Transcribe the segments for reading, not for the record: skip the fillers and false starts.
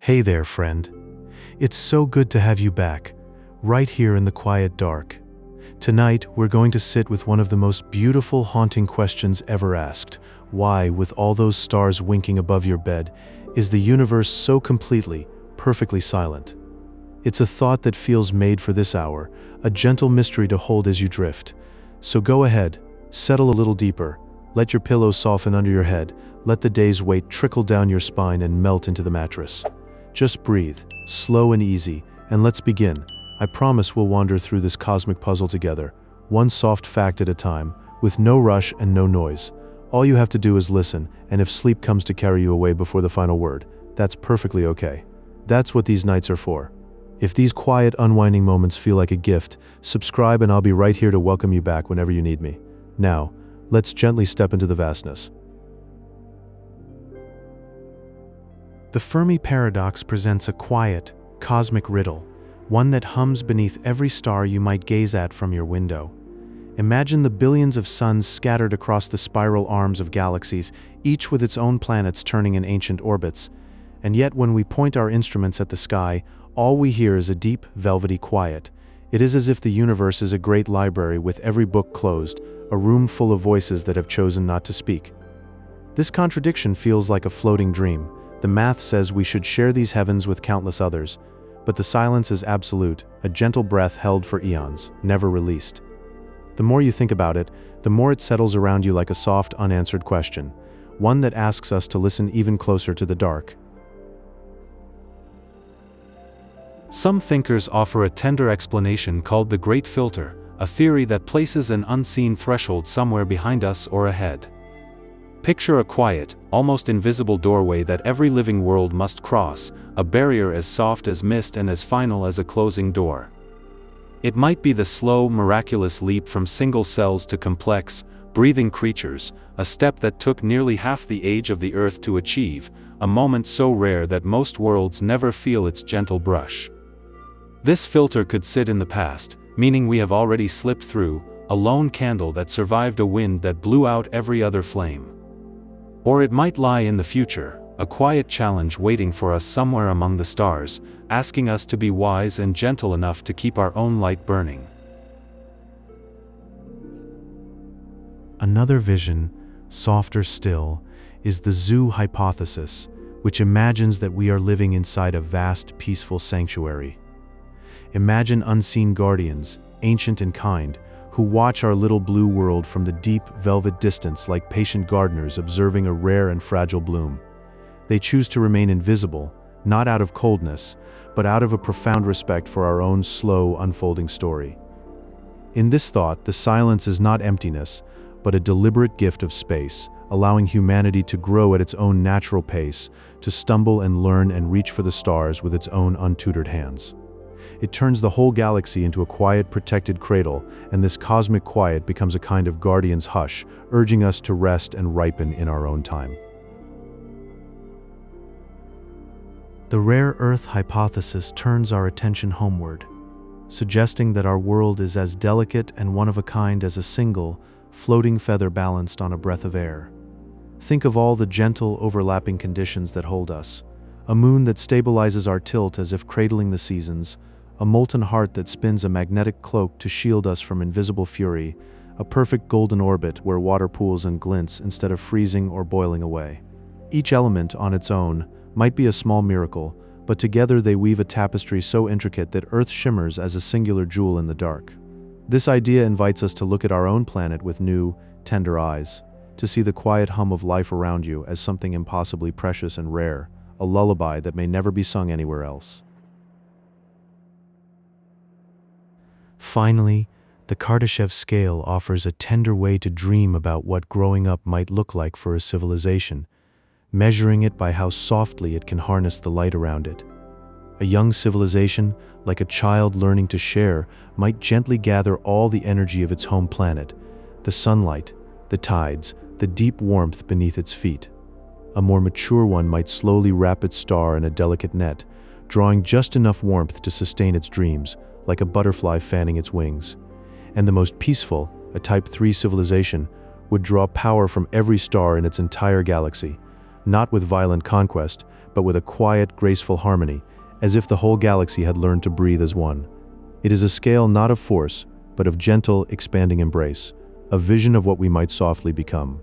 Hey there, friend. It's so good to have you back, right here in the quiet dark. Tonight, we're going to sit with one of the most beautiful, haunting questions ever asked. Why, with all those stars winking above your bed, is the universe so completely, perfectly silent? It's a thought that feels made for this hour, a gentle mystery to hold as you drift. So go ahead, settle a little deeper, let your pillow soften under your head, let the day's weight trickle down your spine and melt into the mattress. Just breathe, slow and easy, and let's begin. I promise we'll wander through this cosmic puzzle together, one soft fact at a time, with no rush and no noise. All you have to do is listen, and if sleep comes to carry you away before the final word, that's perfectly okay. That's what these nights are for. If these quiet, unwinding moments feel like a gift, subscribe and I'll be right here to welcome you back whenever you need me. Now, let's gently step into the vastness. The Fermi Paradox presents a quiet, cosmic riddle, one that hums beneath every star you might gaze at from your window. Imagine the billions of suns scattered across the spiral arms of galaxies, each with its own planets turning in ancient orbits. And yet when we point our instruments at the sky, all we hear is a deep, velvety quiet. It is as if the universe is a great library with every book closed, a room full of voices that have chosen not to speak. This contradiction feels like a floating dream. The math says we should share these heavens with countless others, but the silence is absolute, a gentle breath held for eons, never released. The more you think about it, the more it settles around you like a soft, unanswered question, one that asks us to listen even closer to the dark. Some thinkers offer a tender explanation called the Great Filter, a theory that places an unseen threshold somewhere behind us or ahead. Picture a quiet, almost invisible doorway that every living world must cross, a barrier as soft as mist and as final as a closing door. It might be the slow, miraculous leap from single cells to complex, breathing creatures, a step that took nearly half the age of the Earth to achieve, a moment so rare that most worlds never feel its gentle brush. This filter could sit in the past, meaning we have already slipped through, a lone candle that survived a wind that blew out every other flame. Or it might lie in the future, a quiet challenge waiting for us somewhere among the stars, asking us to be wise and gentle enough to keep our own light burning. Another vision, softer still, is the zoo hypothesis, which imagines that we are living inside a vast, peaceful sanctuary. Imagine unseen guardians, ancient and kind, who watch our little blue world from the deep, velvet distance like patient gardeners observing a rare and fragile bloom. They choose to remain invisible, not out of coldness, but out of a profound respect for our own slow, unfolding story. In this thought, the silence is not emptiness, but a deliberate gift of space, allowing humanity to grow at its own natural pace, to stumble and learn and reach for the stars with its own untutored hands. It turns the whole galaxy into a quiet, protected cradle, and this cosmic quiet becomes a kind of guardian's hush, urging us to rest and ripen in our own time. The rare Earth hypothesis turns our attention homeward, suggesting that our world is as delicate and one of a kind as a single, floating feather balanced on a breath of air. Think of all the gentle, overlapping conditions that hold us. A moon that stabilizes our tilt as if cradling the seasons, a molten heart that spins a magnetic cloak to shield us from invisible fury, a perfect golden orbit where water pools and glints instead of freezing or boiling away. Each element on its own might be a small miracle, but together they weave a tapestry so intricate that Earth shimmers as a singular jewel in the dark. This idea invites us to look at our own planet with new, tender eyes, to see the quiet hum of life around you as something impossibly precious and rare, a lullaby that may never be sung anywhere else. Finally, the Kardashev scale offers a tender way to dream about what growing up might look like for a civilization, measuring it by how softly it can harness the light around it. A young civilization, like a child learning to share, might gently gather all the energy of its home planet, the sunlight, the tides, the deep warmth beneath its feet. A more mature one might slowly wrap its star in a delicate net, drawing just enough warmth to sustain its dreams, like a butterfly fanning its wings. And the most peaceful, a Type 3 civilization, would draw power from every star in its entire galaxy, not with violent conquest, but with a quiet, graceful harmony, as if the whole galaxy had learned to breathe as one. It is a scale not of force, but of gentle, expanding embrace, a vision of what we might softly become.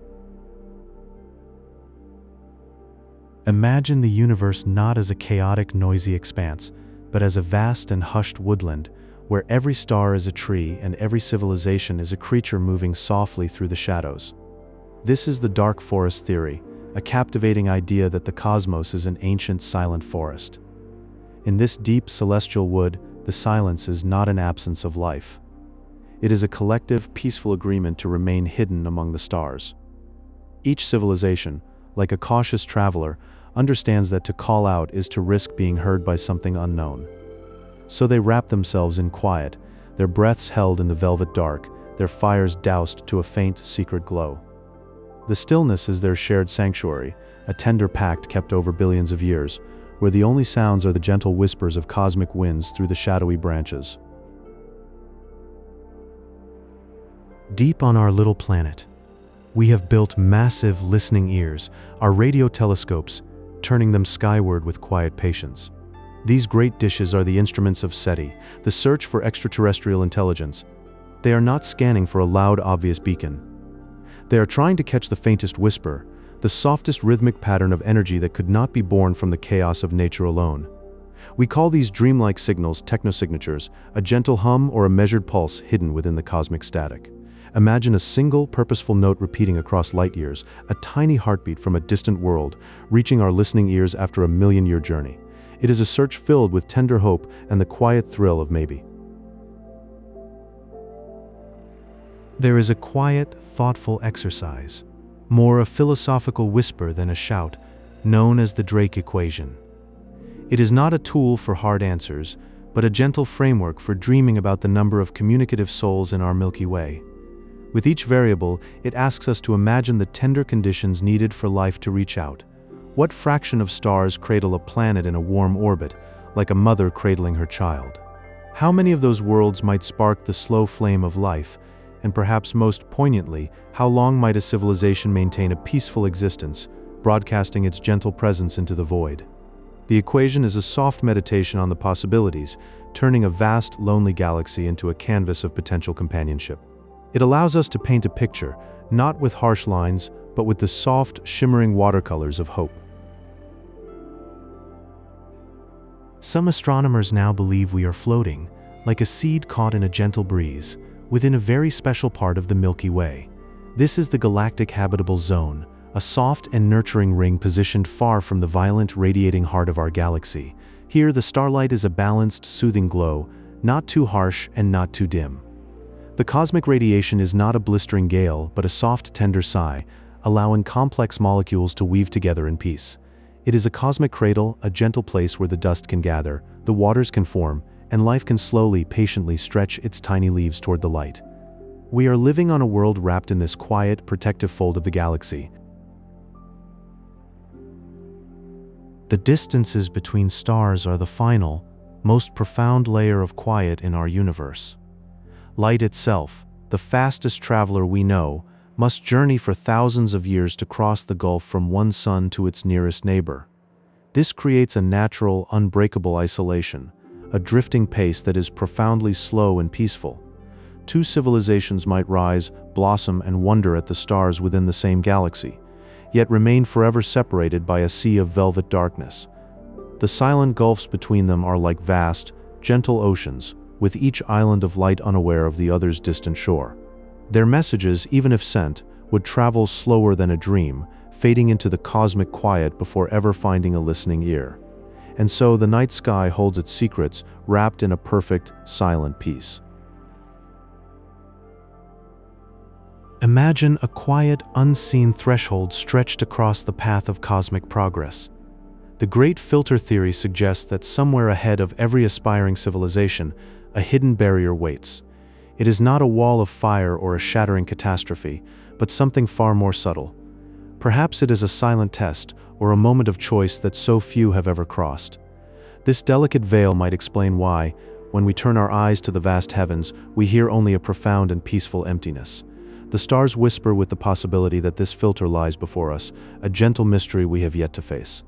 Imagine the universe not as a chaotic, noisy expanse, but as a vast and hushed woodland, where every star is a tree and every civilization is a creature moving softly through the shadows. This is the dark forest theory, a captivating idea that the cosmos is an ancient, silent forest. In this deep, celestial wood, the silence is not an absence of life. It is a collective, peaceful agreement to remain hidden among the stars. Each civilization, like a cautious traveler, understands that to call out is to risk being heard by something unknown. So they wrap themselves in quiet, their breaths held in the velvet dark, their fires doused to a faint, secret glow. The stillness is their shared sanctuary, a tender pact kept over billions of years, where the only sounds are the gentle whispers of cosmic winds through the shadowy branches. Deep on our little planet, we have built massive listening ears, our radio telescopes, turning them skyward with quiet patience. These great dishes are the instruments of SETI, the search for extraterrestrial intelligence. They are not scanning for a loud, obvious beacon. They are trying to catch the faintest whisper, the softest rhythmic pattern of energy that could not be born from the chaos of nature alone. We call these dreamlike signals technosignatures, a gentle hum or a measured pulse hidden within the cosmic static. Imagine a single, purposeful note repeating across light years, a tiny heartbeat from a distant world, reaching our listening ears after a million-year journey. It is a search filled with tender hope and the quiet thrill of maybe. There is a quiet, thoughtful exercise, more a philosophical whisper than a shout, known as the Drake equation. It is not a tool for hard answers, but a gentle framework for dreaming about the number of communicative souls in our Milky Way. With each variable, it asks us to imagine the tender conditions needed for life to reach out. What fraction of stars cradle a planet in a warm orbit, like a mother cradling her child? How many of those worlds might spark the slow flame of life? And perhaps most poignantly, how long might a civilization maintain a peaceful existence, broadcasting its gentle presence into the void? The equation is a soft meditation on the possibilities, turning a vast, lonely galaxy into a canvas of potential companionship. It allows us to paint a picture, not with harsh lines, but with the soft, shimmering watercolors of hope. Some astronomers now believe we are floating, like a seed caught in a gentle breeze, within a very special part of the Milky Way. This is the Galactic Habitable Zone, a soft and nurturing ring positioned far from the violent, radiating heart of our galaxy. Here, the starlight is a balanced, soothing glow, not too harsh and not too dim. The cosmic radiation is not a blistering gale, but a soft, tender sigh, allowing complex molecules to weave together in peace. It is a cosmic cradle, a gentle place where the dust can gather, the waters can form, and life can slowly, patiently stretch its tiny leaves toward the light. We are living on a world wrapped in this quiet, protective fold of the galaxy. The distances between stars are the final, most profound layer of quiet in our universe. Light itself, the fastest traveler we know, must journey for thousands of years to cross the gulf from one sun to its nearest neighbor. This creates a natural, unbreakable isolation, a drifting pace that is profoundly slow and peaceful. Two civilizations might rise, blossom, and wonder at the stars within the same galaxy, yet remain forever separated by a sea of velvet darkness. The silent gulfs between them are like vast, gentle oceans, with each island of light unaware of the other's distant shore. Their messages, even if sent, would travel slower than a dream, fading into the cosmic quiet before ever finding a listening ear. And so the night sky holds its secrets, wrapped in a perfect, silent peace. Imagine a quiet, unseen threshold stretched across the path of cosmic progress. The great filter theory suggests that somewhere ahead of every aspiring civilization, a hidden barrier waits. It is not a wall of fire or a shattering catastrophe, but something far more subtle. Perhaps it is a silent test or a moment of choice that so few have ever crossed. This delicate veil might explain why, when we turn our eyes to the vast heavens, we hear only a profound and peaceful emptiness. The stars whisper with the possibility that this filter lies before us, a gentle mystery we have yet to face.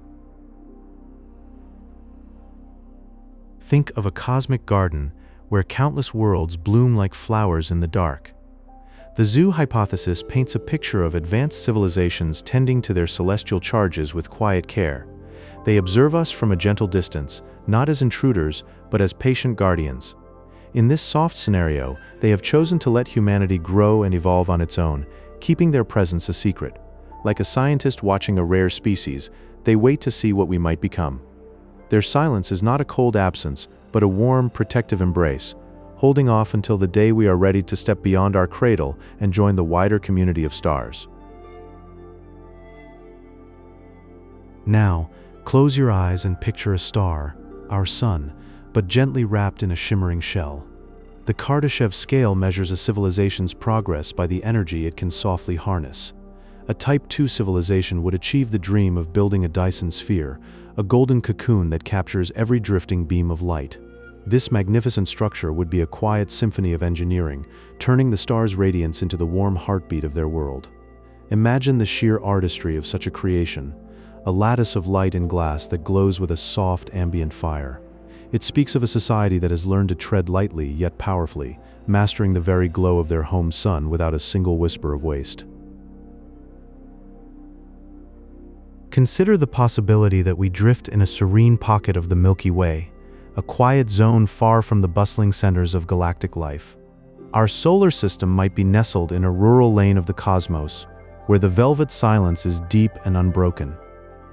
Think of a cosmic garden where countless worlds bloom like flowers in the dark. The zoo hypothesis paints a picture of advanced civilizations tending to their celestial charges with quiet care. They observe us from a gentle distance, not as intruders, but as patient guardians. In this soft scenario, they have chosen to let humanity grow and evolve on its own, keeping their presence a secret. Like a scientist watching a rare species, they wait to see what we might become. Their silence is not a cold absence, but a warm, protective embrace, holding off until the day we are ready to step beyond our cradle and join the wider community of stars. Now, close your eyes and picture a star, our sun, but gently wrapped in a shimmering shell. The Kardashev scale measures a civilization's progress by the energy it can softly harness. A Type 2 civilization would achieve the dream of building a Dyson sphere, a golden cocoon that captures every drifting beam of light. This magnificent structure would be a quiet symphony of engineering, turning the star's radiance into the warm heartbeat of their world. Imagine the sheer artistry of such a creation, a lattice of light and glass that glows with a soft, ambient fire. It speaks of a society that has learned to tread lightly yet powerfully, mastering the very glow of their home sun without a single whisper of waste. Consider the possibility that we drift in a serene pocket of the Milky Way, a quiet zone far from the bustling centers of galactic life. Our solar system might be nestled in a rural lane of the cosmos, where the velvet silence is deep and unbroken.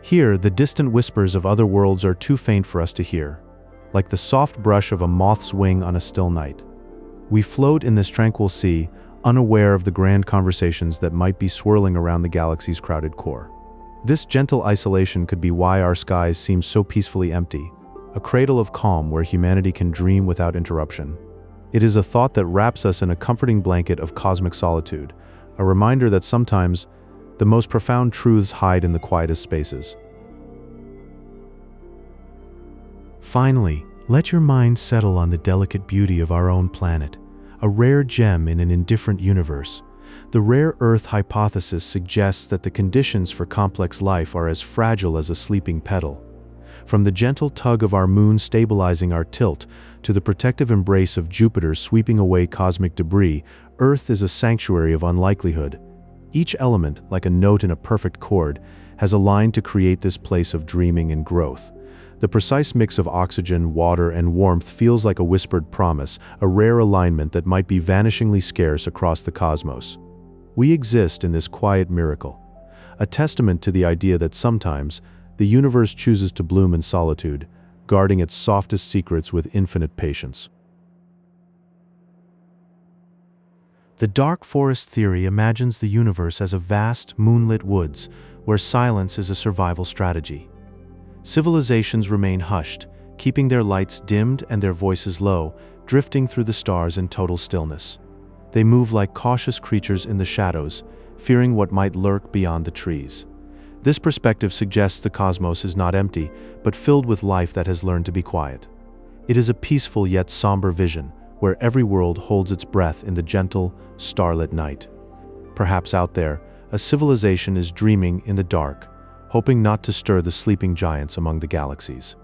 Here, the distant whispers of other worlds are too faint for us to hear, like the soft brush of a moth's wing on a still night. We float in this tranquil sea, unaware of the grand conversations that might be swirling around the galaxy's crowded core. This gentle isolation could be why our skies seem so peacefully empty, a cradle of calm where humanity can dream without interruption. It is a thought that wraps us in a comforting blanket of cosmic solitude, a reminder that sometimes the most profound truths hide in the quietest spaces. Finally, let your mind settle on the delicate beauty of our own planet, a rare gem in an indifferent universe. The rare Earth hypothesis suggests that the conditions for complex life are as fragile as a sleeping petal. From the gentle tug of our moon stabilizing our tilt to the protective embrace of Jupiter sweeping away cosmic debris, Earth is a sanctuary of unlikelihood. Each element, like a note in a perfect chord, has aligned to create this place of dreaming and growth. The precise mix of oxygen, water, and warmth feels like a whispered promise, a rare alignment that might be vanishingly scarce across the cosmos. We exist in this quiet miracle, a testament to the idea that sometimes the universe chooses to bloom in solitude, guarding its softest secrets with infinite patience. The dark forest theory imagines the universe as a vast, moonlit woods where silence is a survival strategy. Civilizations remain hushed, keeping their lights dimmed and their voices low, drifting through the stars in total stillness. They move like cautious creatures in the shadows, fearing what might lurk beyond the trees. This perspective suggests the cosmos is not empty, but filled with life that has learned to be quiet. It is a peaceful yet somber vision, where every world holds its breath in the gentle, starlit night. Perhaps out there, a civilization is dreaming in the dark, hoping not to stir the sleeping giants among the galaxies.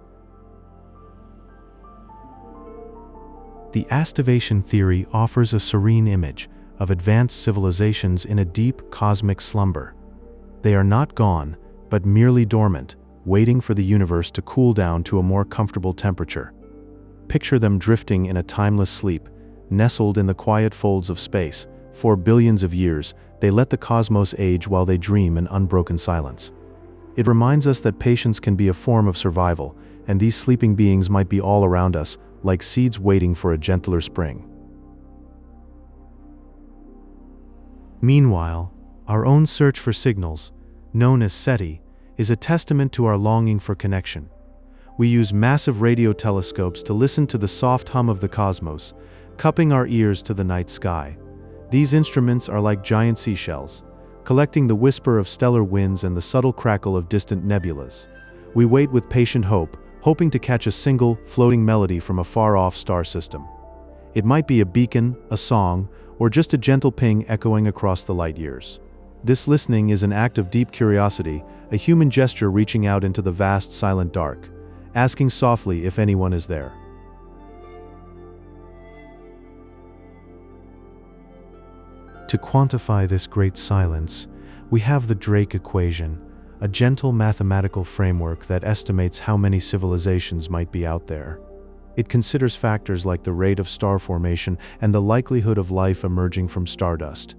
The Astivation theory offers a serene image of advanced civilizations in a deep cosmic slumber. They are not gone, but merely dormant, waiting for the universe to cool down to a more comfortable temperature. Picture them drifting in a timeless sleep, nestled in the quiet folds of space. For billions of years, they let the cosmos age while they dream in unbroken silence. It reminds us that patience can be a form of survival, and these sleeping beings might be all around us, like seeds waiting for a gentler spring. Meanwhile, our own search for signals, known as SETI, is a testament to our longing for connection. We use massive radio telescopes to listen to the soft hum of the cosmos, cupping our ears to the night sky. These instruments are like giant seashells, collecting the whisper of stellar winds and the subtle crackle of distant nebulas. We wait with patient hope, hoping to catch a single, floating melody from a far-off star system. It might be a beacon, a song, or just a gentle ping echoing across the light years. This listening is an act of deep curiosity, a human gesture reaching out into the vast, silent dark, asking softly if anyone is there. To quantify this great silence, we have the Drake equation, a gentle mathematical framework that estimates how many civilizations might be out there. It considers factors like the rate of star formation and the likelihood of life emerging from stardust.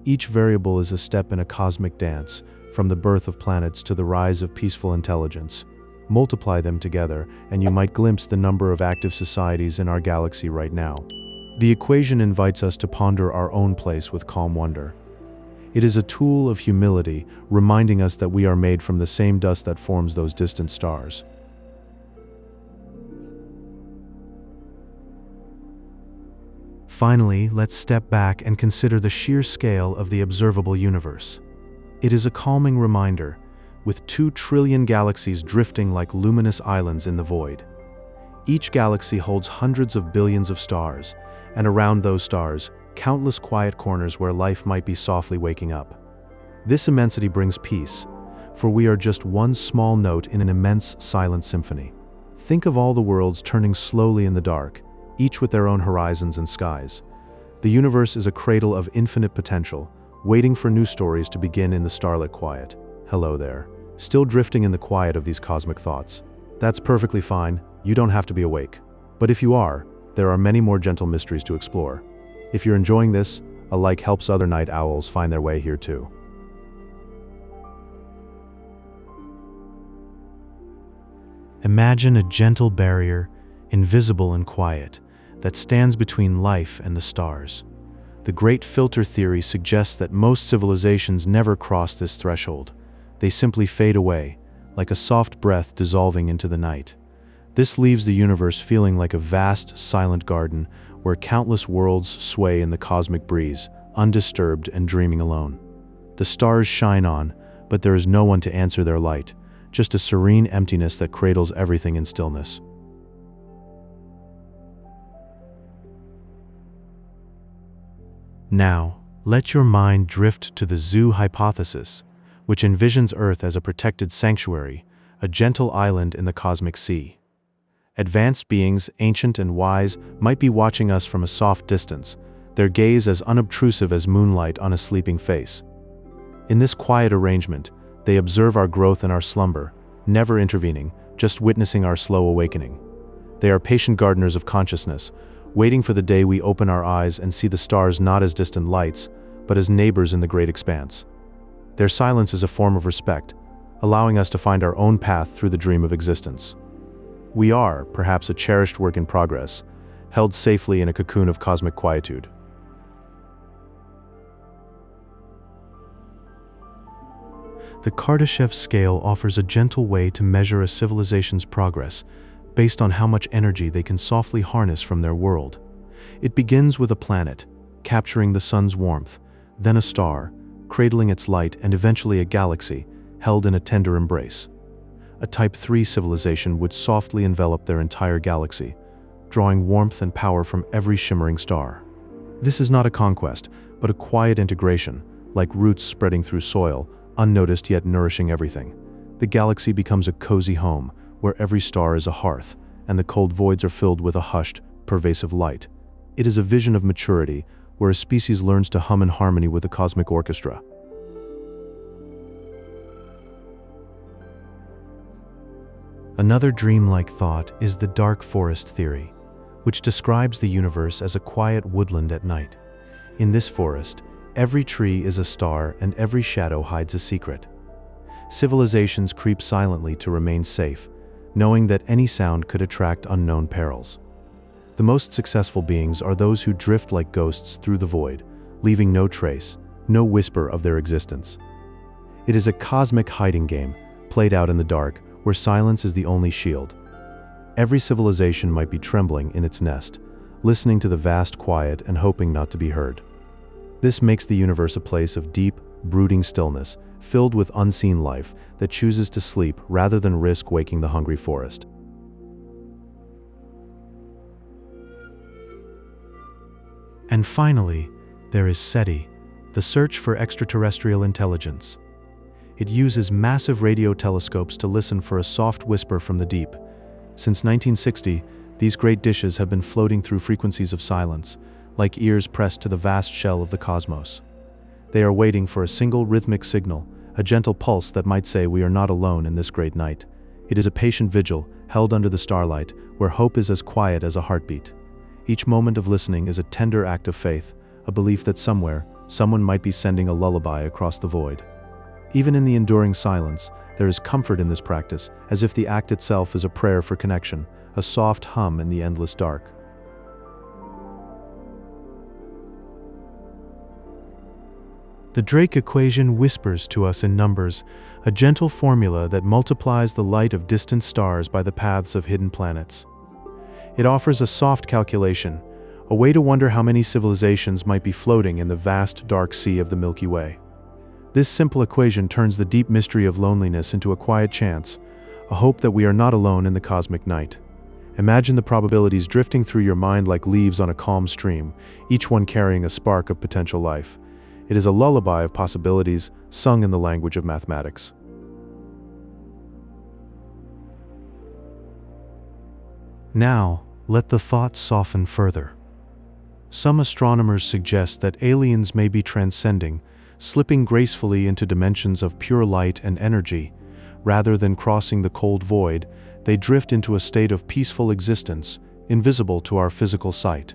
Each variable is a step in a cosmic dance, from the birth of planets to the rise of peaceful intelligence. Multiply them together, and you might glimpse the number of active societies in our galaxy right now. The equation invites us to ponder our own place with calm wonder. It is a tool of humility, reminding us that we are made from the same dust that forms those distant stars. Finally, let's step back and consider the sheer scale of the observable universe. It is a calming reminder, with 2 trillion galaxies drifting like luminous islands in the void. Each galaxy holds hundreds of billions of stars, and around those stars, countless quiet corners where life might be softly waking up. This immensity brings peace, for we are just one small note in an immense silent symphony. Think of all the worlds turning slowly in the dark, each with their own horizons and skies. The universe is a cradle of infinite potential, waiting for new stories to begin in the starlit quiet. Hello there. Still drifting in the quiet of these cosmic thoughts. That's perfectly fine, you don't have to be awake. But if you are, there are many more gentle mysteries to explore. If you're enjoying this, a like helps other night owls find their way here too. Imagine a gentle barrier, invisible and quiet, that stands between life and the stars. The Great Filter theory suggests that most civilizations never cross this threshold. They simply fade away, like a soft breath dissolving into the night. This leaves the universe feeling like a vast, silent garden where countless worlds sway in the cosmic breeze, undisturbed and dreaming alone. The stars shine on, but there is no one to answer their light, just a serene emptiness that cradles everything in stillness. Now, let your mind drift to the zoo hypothesis, which envisions Earth as a protected sanctuary, a gentle island in the cosmic sea. Advanced beings, ancient and wise, might be watching us from a soft distance, their gaze as unobtrusive as moonlight on a sleeping face. In this quiet arrangement, they observe our growth and our slumber, never intervening, just witnessing our slow awakening. They are patient gardeners of consciousness, waiting for the day we open our eyes and see the stars not as distant lights, but as neighbors in the great expanse. Their silence is a form of respect, allowing us to find our own path through the dream of existence. We are, perhaps, a cherished work in progress, held safely in a cocoon of cosmic quietude. The Kardashev scale offers a gentle way to measure a civilization's progress, based on how much energy they can softly harness from their world. It begins with a planet, capturing the sun's warmth, then a star, cradling its light, and eventually a galaxy, held in a tender embrace. A Type 3 civilization would softly envelop their entire galaxy, drawing warmth and power from every shimmering star. This is not a conquest, but a quiet integration, like roots spreading through soil, unnoticed yet nourishing everything. The galaxy becomes a cozy home, where every star is a hearth, and the cold voids are filled with a hushed, pervasive light. It is a vision of maturity, where a species learns to hum in harmony with the cosmic orchestra. Another dreamlike thought is the dark forest theory, which describes the universe as a quiet woodland at night. In this forest, every tree is a star and every shadow hides a secret. Civilizations creep silently to remain safe, knowing that any sound could attract unknown perils. The most successful beings are those who drift like ghosts through the void, leaving no trace, no whisper of their existence. It is a cosmic hiding game, played out in the dark, where silence is the only shield. Every civilization might be trembling in its nest, listening to the vast quiet and hoping not to be heard. This makes the universe a place of deep, brooding stillness, filled with unseen life that chooses to sleep rather than risk waking the hungry forest. And finally, there is SETI, the search for extraterrestrial intelligence. It uses massive radio telescopes to listen for a soft whisper from the deep. Since 1960, these great dishes have been floating through frequencies of silence, like ears pressed to the vast shell of the cosmos. They are waiting for a single rhythmic signal, a gentle pulse that might say we are not alone in this great night. It is a patient vigil, held under the starlight, where hope is as quiet as a heartbeat. Each moment of listening is a tender act of faith, a belief that somewhere, someone might be sending a lullaby across the void. Even in the enduring silence, there is comfort in this practice, as if the act itself is a prayer for connection, a soft hum in the endless dark. The Drake equation whispers to us in numbers, a gentle formula that multiplies the light of distant stars by the paths of hidden planets. It offers a soft calculation, a way to wonder how many civilizations might be floating in the vast dark sea of the Milky Way. This simple equation turns the deep mystery of loneliness into a quiet chance, a hope that we are not alone in the cosmic night. Imagine the probabilities drifting through your mind like leaves on a calm stream, each one carrying a spark of potential life. It is a lullaby of possibilities, sung in the language of mathematics. Now, let the thought soften further. Some astronomers suggest that aliens may be transcending, slipping gracefully into dimensions of pure light and energy. Rather than crossing the cold void, they drift into a state of peaceful existence, invisible to our physical sight.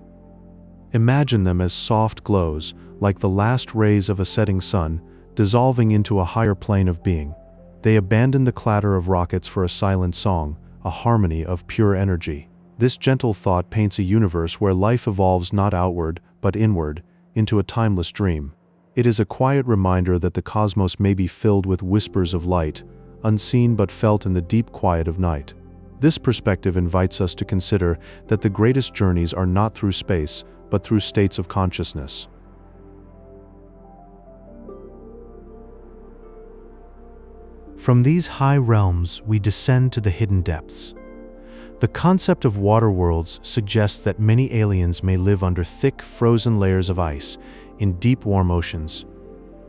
Imagine them as soft glows, like the last rays of a setting sun, dissolving into a higher plane of being. They abandon the clatter of rockets for a silent song, a harmony of pure energy. This gentle thought paints a universe where life evolves not outward, but inward, into a timeless dream. It is a quiet reminder that the cosmos may be filled with whispers of light, unseen but felt in the deep quiet of night. This perspective invites us to consider that the greatest journeys are not through space, but through states of consciousness. From these high realms, we descend to the hidden depths. The concept of water worlds suggests that many aliens may live under thick, frozen layers of ice, in deep, warm oceans.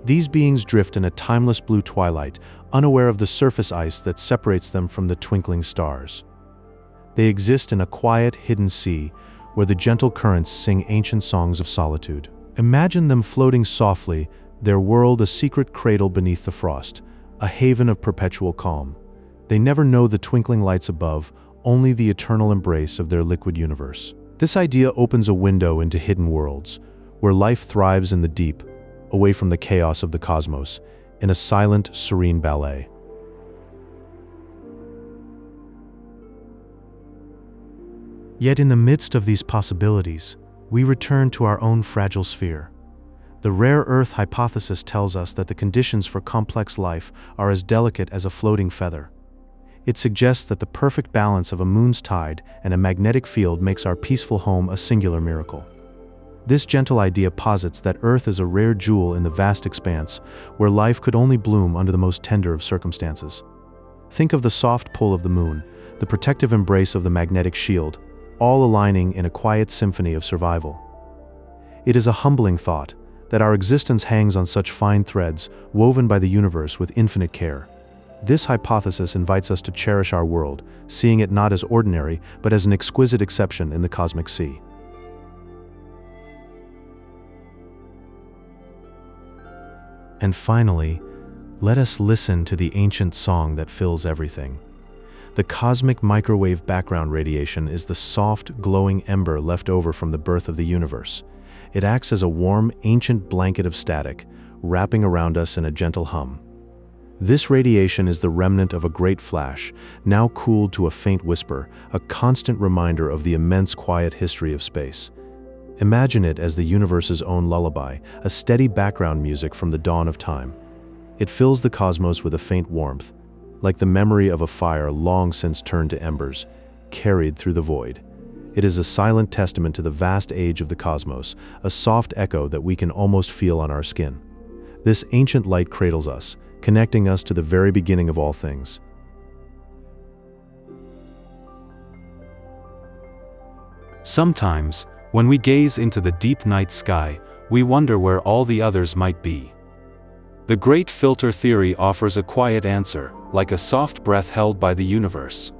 These beings drift in a timeless blue twilight, unaware of the surface ice that separates them from the twinkling stars. They exist in a quiet, hidden sea, where the gentle currents sing ancient songs of solitude. Imagine them floating softly, their world a secret cradle beneath the frost, a haven of perpetual calm. They never know the twinkling lights above, only the eternal embrace of their liquid universe. This idea opens a window into hidden worlds, where life thrives in the deep, away from the chaos of the cosmos, in a silent, serene ballet. Yet in the midst of these possibilities, we return to our own fragile sphere. The rare Earth hypothesis tells us that the conditions for complex life are as delicate as a floating feather. It suggests that the perfect balance of a moon's tide and a magnetic field makes our peaceful home a singular miracle. This gentle idea posits that Earth is a rare jewel in the vast expanse, where life could only bloom under the most tender of circumstances. Think of the soft pull of the moon, the protective embrace of the magnetic shield, all aligning in a quiet symphony of survival. It is a humbling thought that our existence hangs on such fine threads, woven by the universe with infinite care. This hypothesis invites us to cherish our world, seeing it not as ordinary, but as an exquisite exception in the cosmic sea. And finally, let us listen to the ancient song that fills everything. The cosmic microwave background radiation is the soft, glowing ember left over from the birth of the universe. It acts as a warm, ancient blanket of static, wrapping around us in a gentle hum. This radiation is the remnant of a great flash, now cooled to a faint whisper, a constant reminder of the immense quiet history of space. Imagine it as the universe's own lullaby, a steady background music from the dawn of time. It fills the cosmos with a faint warmth, like the memory of a fire long since turned to embers, carried through the void. It is a silent testament to the vast age of the cosmos, a soft echo that we can almost feel on our skin. This ancient light cradles us, connecting us to the very beginning of all things. Sometimes, when we gaze into the deep night sky, we wonder where all the others might be. The Great Filter theory offers a quiet answer, like a soft breath held by the universe.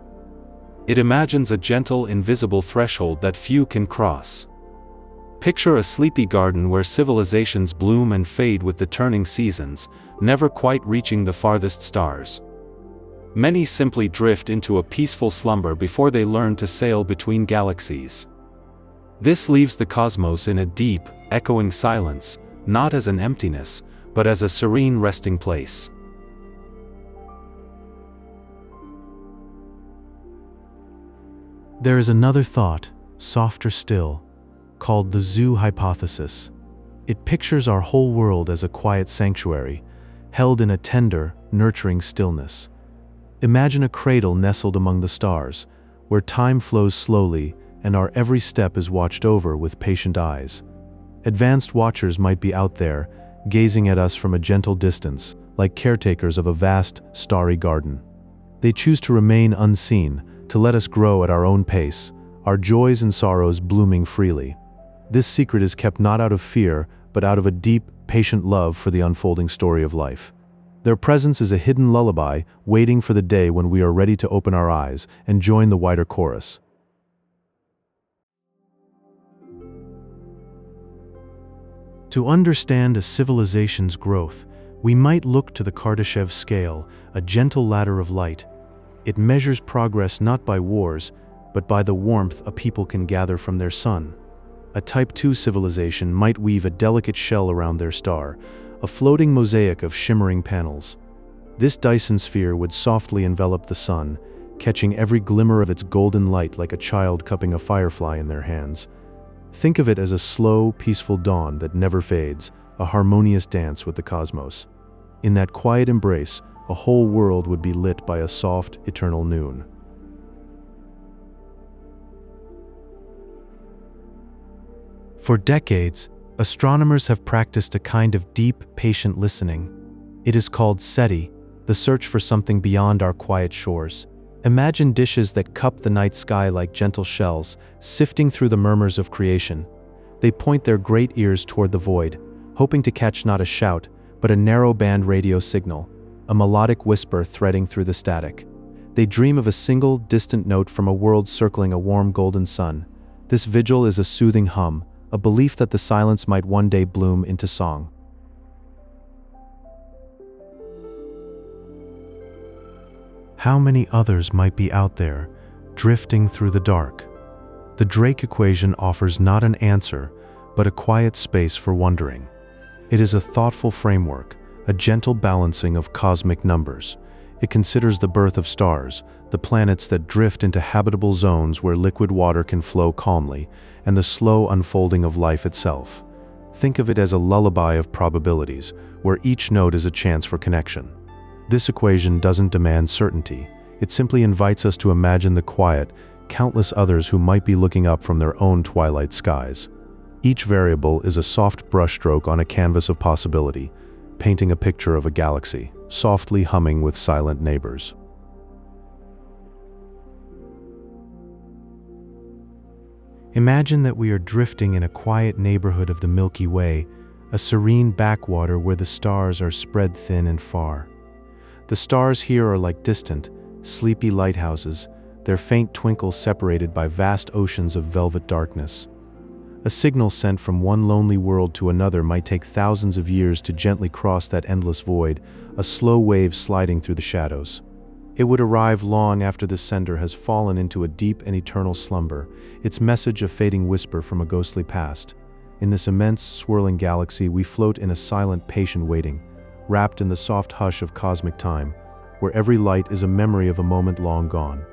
It imagines a gentle, invisible threshold that few can cross. Picture a sleepy garden where civilizations bloom and fade with the turning seasons, never quite reaching the farthest stars. Many simply drift into a peaceful slumber before they learn to sail between galaxies. This leaves the cosmos in a deep, echoing silence, not as an emptiness, but as a serene resting place. There is another thought, softer still, called the zoo hypothesis. It pictures our whole world as a quiet sanctuary, held in a tender, nurturing stillness. Imagine a cradle nestled among the stars, where time flows slowly and our every step is watched over with patient eyes. Advanced watchers might be out there, gazing at us from a gentle distance, like caretakers of a vast, starry garden. They choose to remain unseen, to let us grow at our own pace, our joys and sorrows blooming freely. This secret is kept not out of fear, but out of a deep, patient love for the unfolding story of life. Their presence is a hidden lullaby, waiting for the day when we are ready to open our eyes and join the wider chorus. To understand a civilization's growth, we might look to the Kardashev scale, a gentle ladder of light. It measures progress not by wars, but by the warmth a people can gather from their sun. A Type 2 civilization might weave a delicate shell around their star, a floating mosaic of shimmering panels. This Dyson sphere would softly envelop the sun, catching every glimmer of its golden light like a child cupping a firefly in their hands. Think of it as a slow, peaceful dawn that never fades, a harmonious dance with the cosmos. In that quiet embrace, a whole world would be lit by a soft, eternal noon. For decades, astronomers have practiced a kind of deep, patient listening. It is called SETI, the search for something beyond our quiet shores. Imagine dishes that cup the night sky like gentle shells, sifting through the murmurs of creation. They point their great ears toward the void, hoping to catch not a shout, but a narrow-band radio signal, a melodic whisper threading through the static. They dream of a single, distant note from a world circling a warm golden sun. This vigil is a soothing hum, a belief that the silence might one day bloom into song. How many others might be out there, drifting through the dark? The Drake equation offers not an answer, but a quiet space for wondering. It is a thoughtful framework, a gentle balancing of cosmic numbers. It considers the birth of stars, the planets that drift into habitable zones where liquid water can flow calmly, and the slow unfolding of life itself. Think of it as a lullaby of probabilities, where each node is a chance for connection. This equation doesn't demand certainty. It simply invites us to imagine the quiet, countless others who might be looking up from their own twilight skies. Each variable is a soft brushstroke on a canvas of possibility, painting a picture of a galaxy, softly humming with silent neighbors. Imagine that we are drifting in a quiet neighborhood of the Milky Way, a serene backwater where the stars are spread thin and far. The stars here are like distant, sleepy lighthouses, their faint twinkle separated by vast oceans of velvet darkness. A signal sent from one lonely world to another might take thousands of years to gently cross that endless void, a slow wave sliding through the shadows. It would arrive long after the sender has fallen into a deep and eternal slumber, its message a fading whisper from a ghostly past. In this immense, swirling galaxy, we float in a silent, patient waiting, wrapped in the soft hush of cosmic time, where every light is a memory of a moment long gone.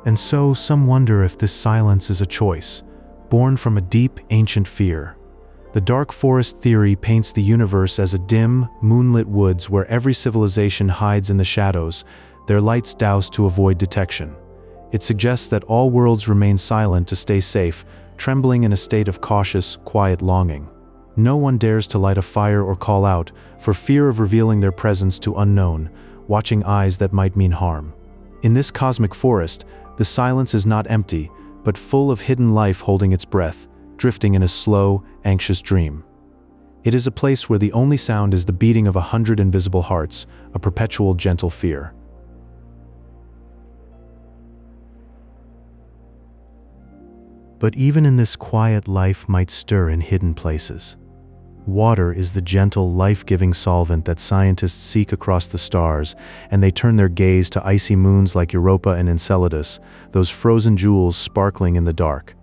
And so, some wonder if this silence is a choice, born from a deep, ancient fear. The dark forest theory paints the universe as a dim, moonlit woods where every civilization hides in the shadows, their lights doused to avoid detection. It suggests that all worlds remain silent to stay safe, trembling in a state of cautious, quiet longing. No one dares to light a fire or call out, for fear of revealing their presence to unknown, watching eyes that might mean harm. In this cosmic forest, the silence is not empty, but full of hidden life holding its breath, drifting in a slow, anxious dream. It is a place where the only sound is the beating of 100 invisible hearts, a perpetual gentle fear. But even in this quiet, life might stir in hidden places. Water is the gentle, life-giving solvent that scientists seek across the stars, and they turn their gaze to icy moons like Europa and Enceladus, those frozen jewels sparkling in the dark.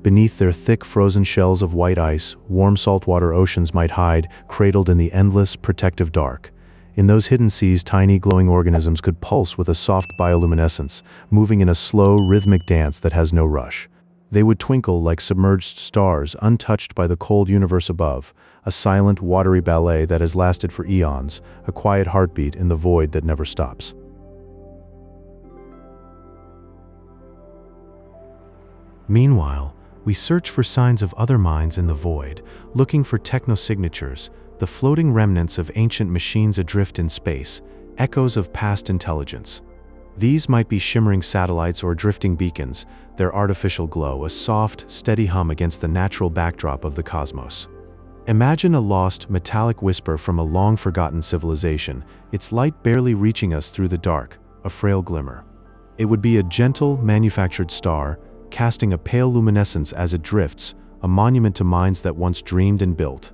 Beneath their thick, frozen shells of white ice, warm saltwater oceans might hide, cradled in the endless, protective dark. In those hidden seas, tiny, glowing organisms could pulse with a soft bioluminescence, moving in a slow, rhythmic dance that has no rush. They would twinkle like submerged stars, untouched by the cold universe above, a silent, watery ballet that has lasted for eons, a quiet heartbeat in the void that never stops. Meanwhile, we search for signs of other minds in the void, looking for technosignatures, the floating remnants of ancient machines adrift in space, echoes of past intelligence. These might be shimmering satellites or drifting beacons, their artificial glow a soft, steady hum against the natural backdrop of the cosmos. Imagine a lost, metallic whisper from a long-forgotten civilization, its light barely reaching us through the dark, a frail glimmer. It would be a gentle, manufactured star, casting a pale luminescence as it drifts, a monument to minds that once dreamed and built.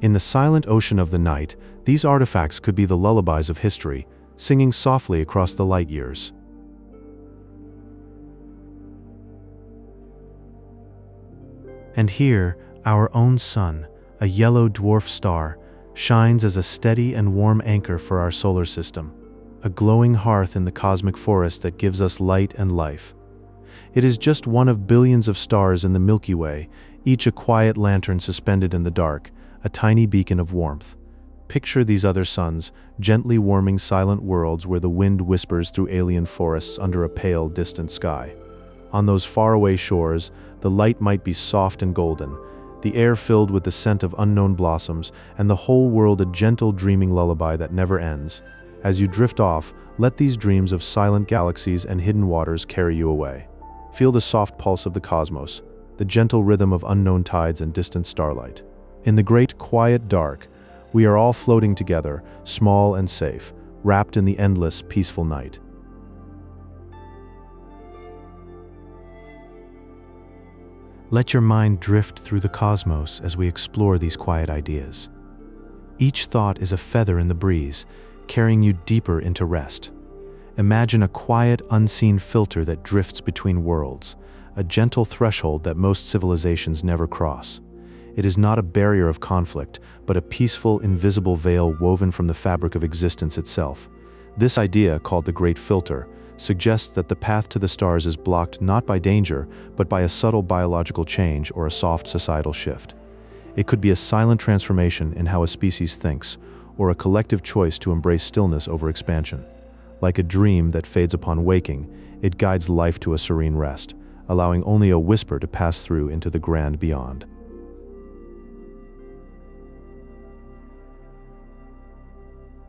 In the silent ocean of the night, these artifacts could be the lullabies of history, singing softly across the light years. And here, our own sun, a yellow dwarf star, shines as a steady and warm anchor for our solar system, a glowing hearth in the cosmic forest that gives us light and life. It is just one of billions of stars in the Milky Way, each a quiet lantern suspended in the dark, a tiny beacon of warmth. Picture these other suns, gently warming silent worlds where the wind whispers through alien forests under a pale, distant sky. On those faraway shores, the light might be soft and golden, the air filled with the scent of unknown blossoms, and the whole world a gentle, dreaming lullaby that never ends. As you drift off, let these dreams of silent galaxies and hidden waters carry you away. Feel the soft pulse of the cosmos, the gentle rhythm of unknown tides and distant starlight. In the great, quiet dark, we are all floating together, small and safe, wrapped in the endless, peaceful night. Let your mind drift through the cosmos as we explore these quiet ideas. Each thought is a feather in the breeze, carrying you deeper into rest. Imagine a quiet, unseen filter that drifts between worlds, a gentle threshold that most civilizations never cross. It is not a barrier of conflict, but a peaceful, invisible veil woven from the fabric of existence itself. This idea, called the Great Filter, suggests that the path to the stars is blocked not by danger, but by a subtle biological change or a soft societal shift. It could be a silent transformation in how a species thinks, or a collective choice to embrace stillness over expansion. Like a dream that fades upon waking, it guides life to a serene rest, allowing only a whisper to pass through into the grand beyond.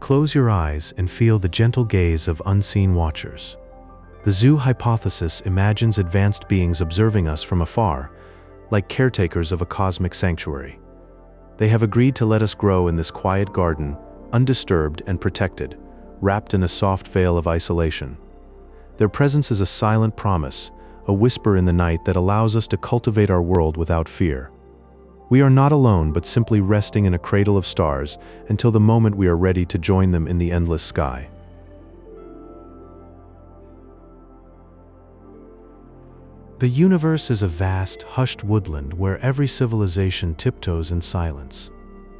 Close your eyes and feel the gentle gaze of unseen watchers. The zoo hypothesis imagines advanced beings observing us from afar, like caretakers of a cosmic sanctuary. They have agreed to let us grow in this quiet garden, undisturbed and protected, wrapped in a soft veil of isolation. Their presence is a silent promise, a whisper in the night that allows us to cultivate our world without fear. We are not alone, but simply resting in a cradle of stars until the moment we are ready to join them in the endless sky. The universe is a vast, hushed woodland where every civilization tiptoes in silence.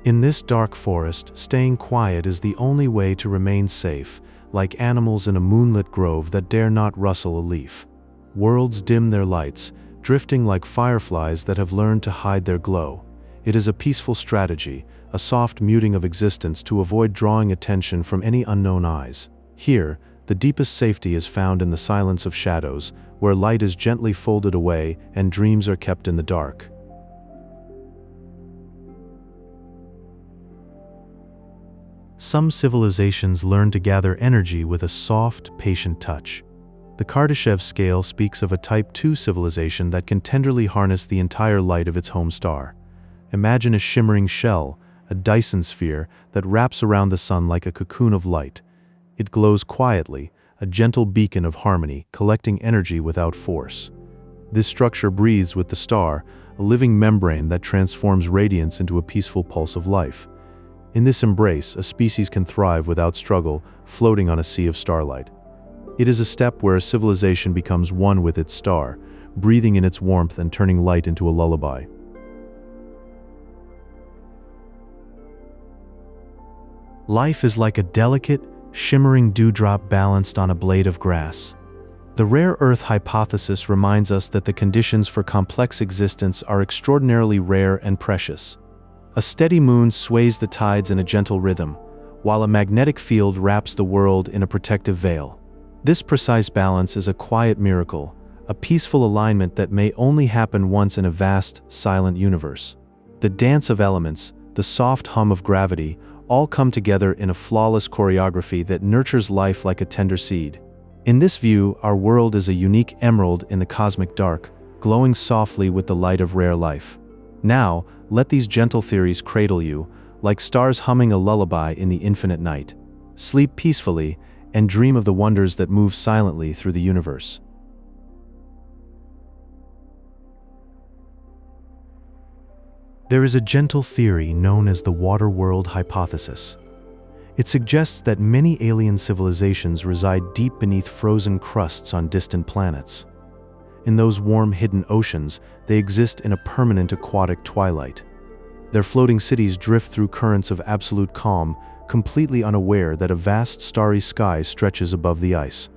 In this dark forest, staying quiet is the only way to remain safe, like animals in a moonlit grove that dare not rustle a leaf. Worlds dim their lights, drifting like fireflies that have learned to hide their glow. It is a peaceful strategy, a soft muting of existence to avoid drawing attention from any unknown eyes. Here, the deepest safety is found in the silence of shadows, where light is gently folded away and dreams are kept in the dark. Some civilizations learn to gather energy with a soft, patient touch. The Kardashev scale speaks of a Type 2 civilization that can tenderly harness the entire light of its home star. Imagine a shimmering shell, a Dyson sphere that wraps around the sun like a cocoon of light. It glows quietly, a gentle beacon of harmony, collecting energy without force. This structure breathes with the star, a living membrane that transforms radiance into a peaceful pulse of life. In this embrace, a species can thrive without struggle, floating on a sea of starlight. It is a step where a civilization becomes one with its star, breathing in its warmth and turning light into a lullaby. Life is like a delicate, shimmering dewdrop balanced on a blade of grass. The rare Earth hypothesis reminds us that the conditions for complex existence are extraordinarily rare and precious. A steady moon sways the tides in a gentle rhythm, while a magnetic field wraps the world in a protective veil. This precise balance is a quiet miracle, a peaceful alignment that may only happen once in a vast, silent universe. The dance of elements, the soft hum of gravity, all come together in a flawless choreography that nurtures life like a tender seed. In this view, our world is a unique emerald in the cosmic dark, glowing softly with the light of rare life. Now, let these gentle theories cradle you, like stars humming a lullaby in the infinite night. Sleep peacefully, and dream of the wonders that move silently through the universe. There is a gentle theory known as the water world hypothesis. It suggests that many alien civilizations reside deep beneath frozen crusts on distant planets. In those warm, hidden oceans, they exist in a permanent aquatic twilight. Their floating cities drift through currents of absolute calm, completely unaware that a vast starry sky stretches above the ice.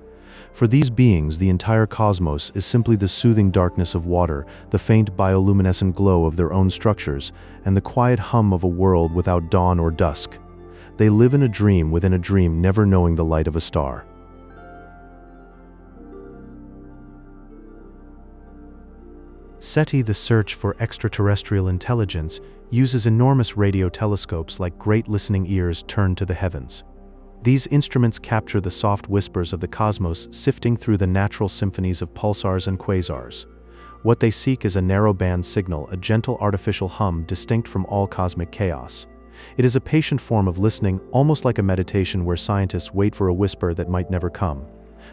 For these beings, the entire cosmos is simply the soothing darkness of water, the faint bioluminescent glow of their own structures, and the quiet hum of a world without dawn or dusk. They live in a dream within a dream, never knowing the light of a star. SETI, the search for extraterrestrial intelligence, uses enormous radio telescopes like great listening ears turned to the heavens. These instruments capture the soft whispers of the cosmos, sifting through the natural symphonies of pulsars and quasars. What they seek is a narrow-band signal, a gentle artificial hum distinct from all cosmic chaos. It is a patient form of listening, almost like a meditation where scientists wait for a whisper that might never come.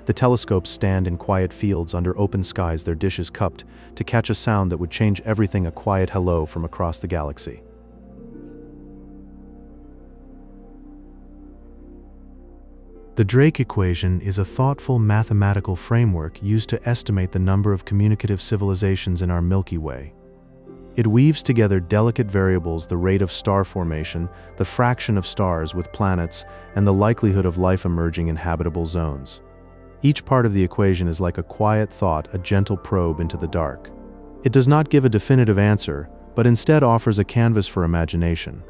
The telescopes stand in quiet fields under open skies, their dishes cupped, to catch a sound that would change everything, a quiet hello from across the galaxy. The Drake equation is a thoughtful mathematical framework used to estimate the number of communicative civilizations in our Milky Way. It weaves together delicate variables: the rate of star formation, the fraction of stars with planets, and the likelihood of life emerging in habitable zones. Each part of the equation is like a quiet thought, a gentle probe into the dark. It does not give a definitive answer, but instead offers a canvas for imagination.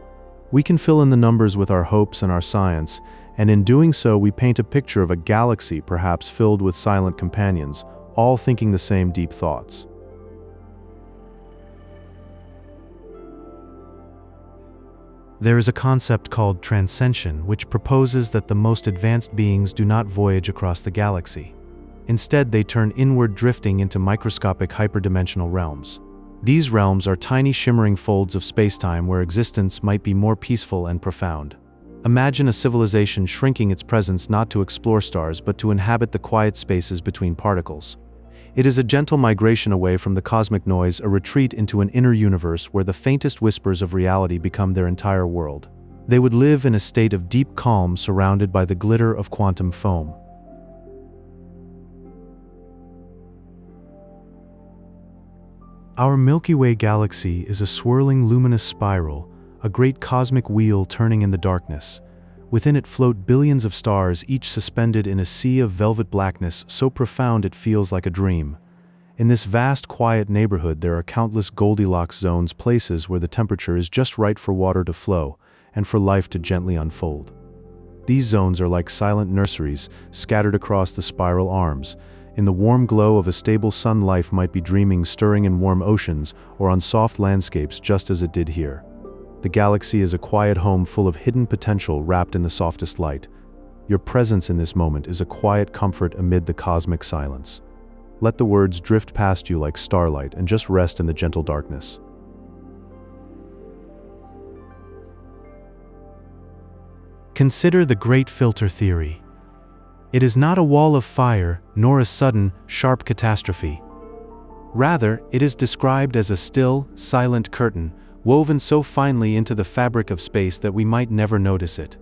We can fill in the numbers with our hopes and our science, and in doing so we paint a picture of a galaxy perhaps filled with silent companions, all thinking the same deep thoughts. There is a concept called Transcend, which proposes that the most advanced beings do not voyage across the galaxy. Instead, they turn inward, drifting into microscopic hyperdimensional realms. These realms are tiny shimmering folds of spacetime where existence might be more peaceful and profound. Imagine a civilization shrinking its presence not to explore stars but to inhabit the quiet spaces between particles. It is a gentle migration away from the cosmic noise, a retreat into an inner universe where the faintest whispers of reality become their entire world. They would live in a state of deep calm surrounded by the glitter of quantum foam. Our Milky Way galaxy is a swirling luminous spiral, a great cosmic wheel turning in the darkness. Within it float billions of stars, each suspended in a sea of velvet blackness so profound it feels like a dream. In this vast, quiet neighborhood there are countless Goldilocks zones, places where the temperature is just right for water to flow and for life to gently unfold. These zones are like silent nurseries, scattered across the spiral arms. In the warm glow of a stable sun, life might be dreaming, stirring in warm oceans or on soft landscapes, just as it did here. The galaxy is a quiet home full of hidden potential wrapped in the softest light. Your presence in this moment is a quiet comfort amid the cosmic silence. Let the words drift past you like starlight and just rest in the gentle darkness. Consider the great filter theory. It is not a wall of fire, nor a sudden, sharp catastrophe. Rather, it is described as a still, silent curtain, woven so finely into the fabric of space that we might never notice it.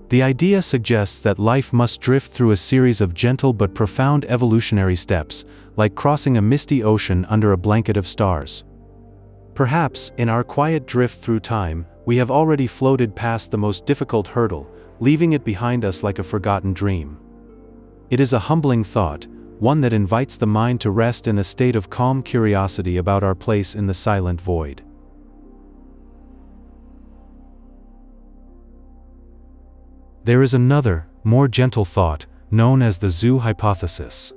The idea suggests that life must drift through a series of gentle but profound evolutionary steps, like crossing a misty ocean under a blanket of stars. Perhaps, in our quiet drift through time, we have already floated past the most difficult hurdle, leaving it behind us like a forgotten dream. It is a humbling thought, one that invites the mind to rest in a state of calm curiosity about our place in the silent void. There is another, more gentle thought, known as the zoo hypothesis.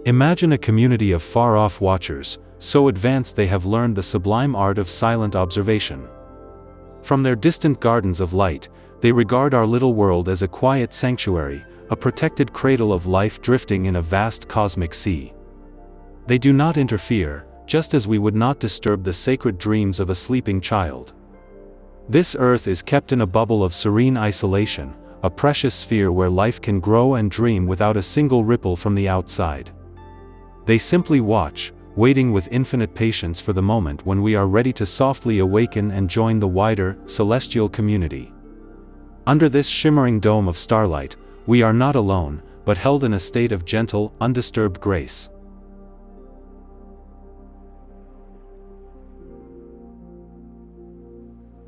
Imagine a community of far-off watchers, so advanced they have learned the sublime art of silent observation. From their distant gardens of light, they regard our little world as a quiet sanctuary, a protected cradle of life drifting in a vast cosmic sea. They do not interfere, just as we would not disturb the sacred dreams of a sleeping child. This earth is kept in a bubble of serene isolation, a precious sphere where life can grow and dream without a single ripple from the outside. They simply watch, waiting with infinite patience for the moment when we are ready to softly awaken and join the wider, celestial community. Under this shimmering dome of starlight, we are not alone, but held in a state of gentle, undisturbed grace.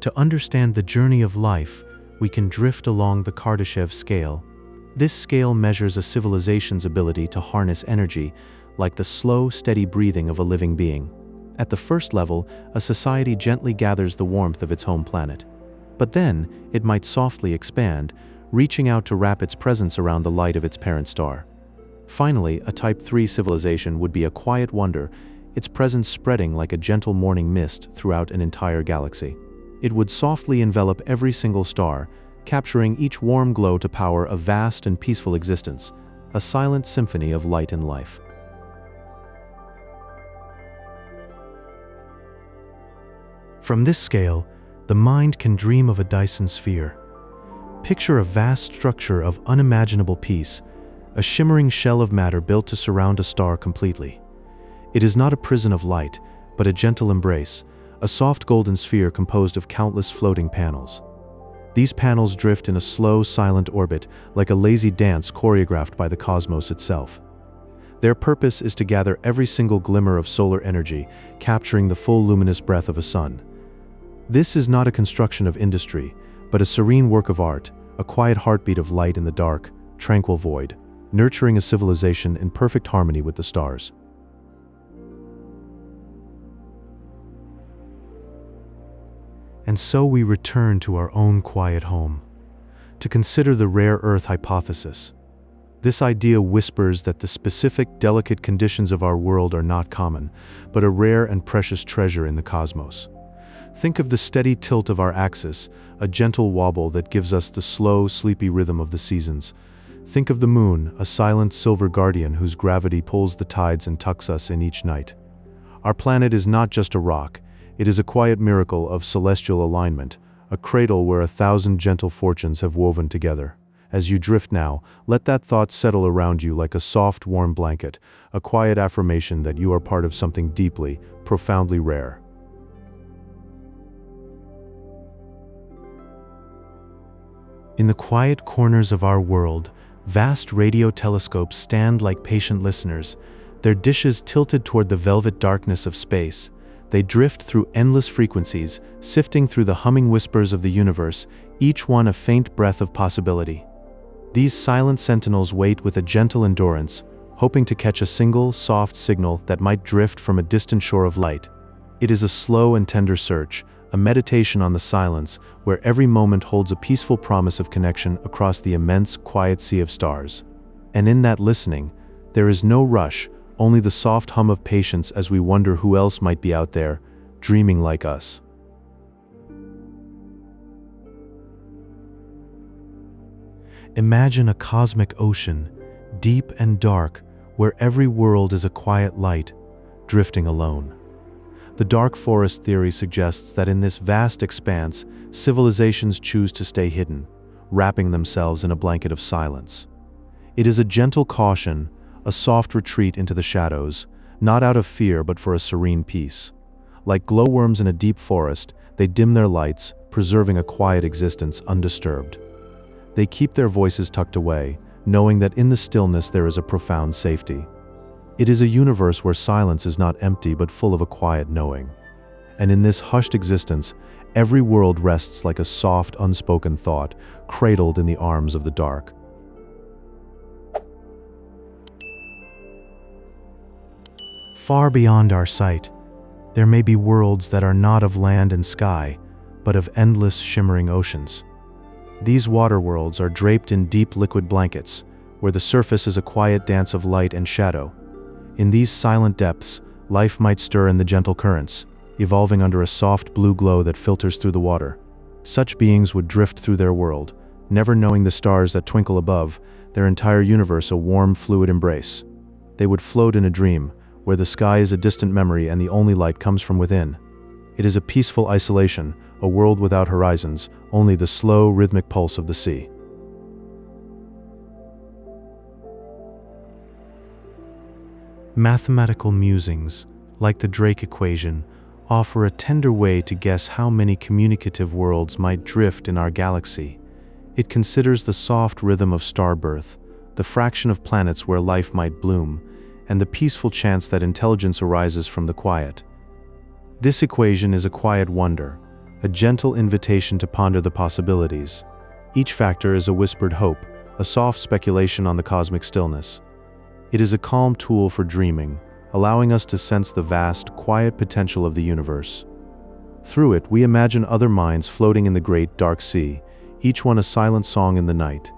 To understand the journey of life, we can drift along the Kardashev scale. This scale measures a civilization's ability to harness energy, like the slow, steady breathing of a living being. At the first level, a society gently gathers the warmth of its home planet. But then, it might softly expand, reaching out to wrap its presence around the light of its parent star. Finally, a Type 3 civilization would be a quiet wonder, its presence spreading like a gentle morning mist throughout an entire galaxy. It would softly envelop every single star, capturing each warm glow to power a vast and peaceful existence, a silent symphony of light and life. From this scale, the mind can dream of a Dyson sphere. Picture a vast structure of unimaginable peace, a shimmering shell of matter built to surround a star completely. It is not a prison of light, but a gentle embrace, a soft golden sphere composed of countless floating panels. These panels drift in a slow, silent orbit, like a lazy dance choreographed by the cosmos itself. Their purpose is to gather every single glimmer of solar energy, capturing the full luminous breath of a sun. This is not a construction of industry, but a serene work of art, a quiet heartbeat of light in the dark, tranquil void, nurturing a civilization in perfect harmony with the stars. And so we return to our own quiet home, to consider the rare earth hypothesis. This idea whispers that the specific, delicate conditions of our world are not common, but a rare and precious treasure in the cosmos. Think of the steady tilt of our axis, a gentle wobble that gives us the slow, sleepy rhythm of the seasons. Think of the moon, a silent silver guardian whose gravity pulls the tides and tucks us in each night. Our planet is not just a rock, it is a quiet miracle of celestial alignment, a cradle where 1,000 gentle fortunes have woven together. As you drift now, let that thought settle around you like a soft, warm blanket, a quiet affirmation that you are part of something deeply, profoundly rare. In the quiet corners of our world, vast radio telescopes stand like patient listeners, their dishes tilted toward the velvet darkness of space. They drift through endless frequencies, sifting through the humming whispers of the universe, each one a faint breath of possibility. These silent sentinels wait with a gentle endurance, hoping to catch a single, soft signal that might drift from a distant shore of light. It is a slow and tender search, a meditation on the silence, where every moment holds a peaceful promise of connection across the immense, quiet sea of stars. And in that listening, there is no rush, only the soft hum of patience as we wonder who else might be out there, dreaming like us. Imagine a cosmic ocean, deep and dark, where every world is a quiet light, drifting alone. The dark forest theory suggests that in this vast expanse, civilizations choose to stay hidden, wrapping themselves in a blanket of silence. It is a gentle caution, a soft retreat into the shadows, not out of fear but for a serene peace. Like glowworms in a deep forest, they dim their lights, preserving a quiet existence undisturbed. They keep their voices tucked away, knowing that in the stillness there is a profound safety. It is a universe where silence is not empty but full of a quiet knowing. And in this hushed existence, every world rests like a soft, unspoken thought, cradled in the arms of the dark. Far beyond our sight, there may be worlds that are not of land and sky, but of endless shimmering oceans. These water worlds are draped in deep liquid blankets, where the surface is a quiet dance of light and shadow. In these silent depths, life might stir in the gentle currents, evolving under a soft blue glow that filters through the water. Such beings would drift through their world, never knowing the stars that twinkle above, their entire universe a warm, fluid embrace. They would float in a dream, where the sky is a distant memory and the only light comes from within. It is a peaceful isolation, a world without horizons, only the slow, rhythmic pulse of the sea. Mathematical musings, like the Drake equation, offer a tender way to guess how many communicative worlds might drift in our galaxy. It considers the soft rhythm of star birth, the fraction of planets where life might bloom, and the peaceful chance that intelligence arises from the quiet. This equation is a quiet wonder, a gentle invitation to ponder the possibilities. Each factor is a whispered hope, a soft speculation on the cosmic stillness. It is a calm tool for dreaming, allowing us to sense the vast, quiet potential of the universe. Through it, we imagine other minds floating in the great, dark sea, each one a silent song in the night.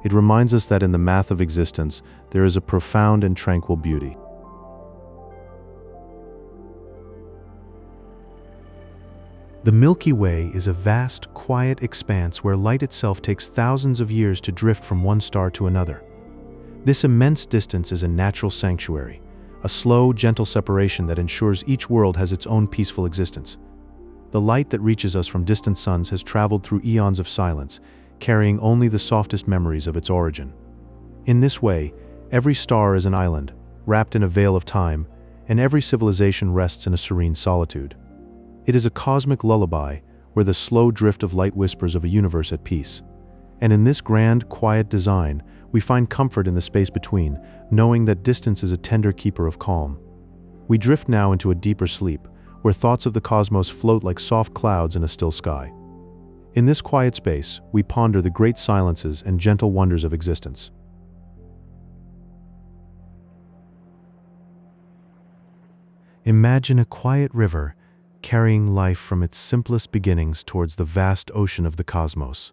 It reminds us that in the math of existence, there is a profound and tranquil beauty. The Milky Way is a vast, quiet expanse where light itself takes thousands of years to drift from one star to another. This immense distance is a natural sanctuary, a slow, gentle separation that ensures each world has its own peaceful existence. The light that reaches us from distant suns has traveled through eons of silence, carrying only the softest memories of its origin. In this way, every star is an island, wrapped in a veil of time, and every civilization rests in a serene solitude. It is a cosmic lullaby, where the slow drift of light whispers of a universe at peace. And in this grand, quiet design, we find comfort in the space between, knowing that distance is a tender keeper of calm. We drift now into a deeper sleep, where thoughts of the cosmos float like soft clouds in a still sky. In this quiet space, we ponder the great silences and gentle wonders of existence. Imagine a quiet river carrying life from its simplest beginnings towards the vast ocean of the cosmos.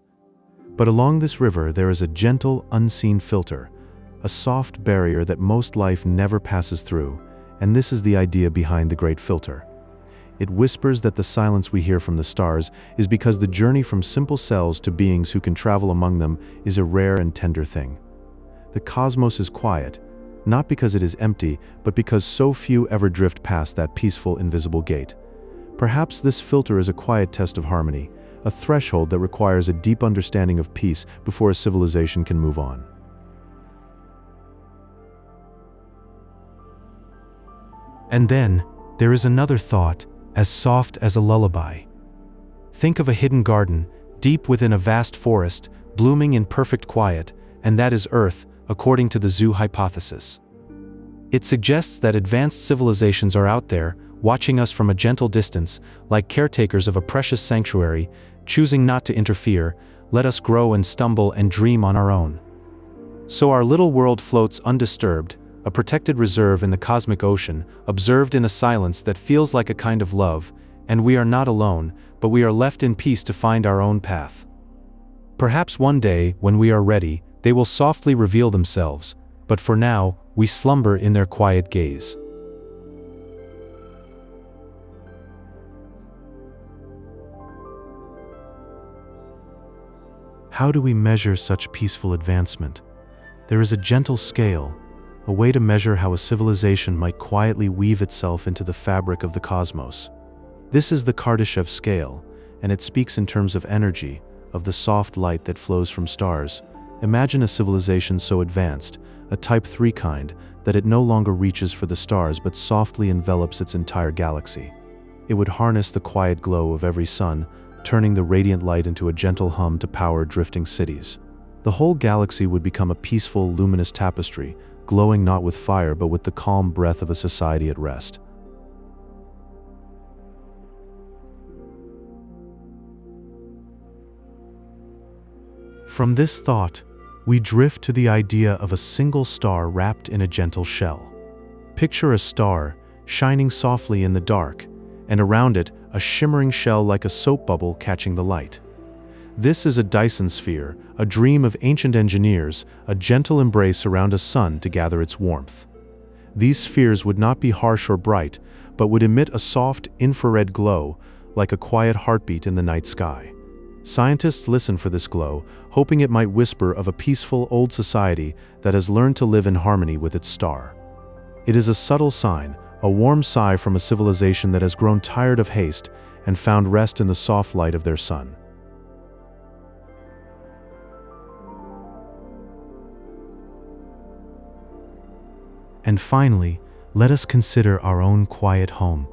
But along this river there is a gentle, unseen filter, a soft barrier that most life never passes through, and this is the idea behind the great filter. It whispers that the silence we hear from the stars is because the journey from simple cells to beings who can travel among them is a rare and tender thing. The cosmos is quiet, not because it is empty, but because so few ever drift past that peaceful, invisible gate. Perhaps this filter is a quiet test of harmony, a threshold that requires a deep understanding of peace before a civilization can move on. And then, there is another thought, as soft as a lullaby. Think of a hidden garden, deep within a vast forest, blooming in perfect quiet, and that is Earth, according to the zoo hypothesis. It suggests that advanced civilizations are out there, watching us from a gentle distance, like caretakers of a precious sanctuary, choosing not to interfere, let us grow and stumble and dream on our own. So our little world floats undisturbed, a protected reserve in the cosmic ocean, observed in a silence that feels like a kind of love, and we are not alone, but we are left in peace to find our own path. Perhaps one day, when we are ready, they will softly reveal themselves, but for now, we slumber in their quiet gaze. How do we measure such peaceful advancement? There is a gentle scale, a way to measure how a civilization might quietly weave itself into the fabric of the cosmos. This is the Kardashev scale, and it speaks in terms of energy, of the soft light that flows from stars. Imagine a civilization so advanced, a Type 3 kind, that it no longer reaches for the stars but softly envelops its entire galaxy. It would harness the quiet glow of every sun, turning the radiant light into a gentle hum to power drifting cities. The whole galaxy would become a peaceful, luminous tapestry, glowing not with fire but with the calm breath of a society at rest. From this thought, we drift to the idea of a single star wrapped in a gentle shell. Picture a star, shining softly in the dark, and around it, a shimmering shell like a soap bubble catching the light. This is a Dyson sphere, a dream of ancient engineers, a gentle embrace around a sun to gather its warmth. These spheres would not be harsh or bright, but would emit a soft, infrared glow, like a quiet heartbeat in the night sky. Scientists listen for this glow, hoping it might whisper of a peaceful old society that has learned to live in harmony with its star. It is a subtle sign, a warm sigh from a civilization that has grown tired of haste and found rest in the soft light of their sun. And finally, let us consider our own quiet home.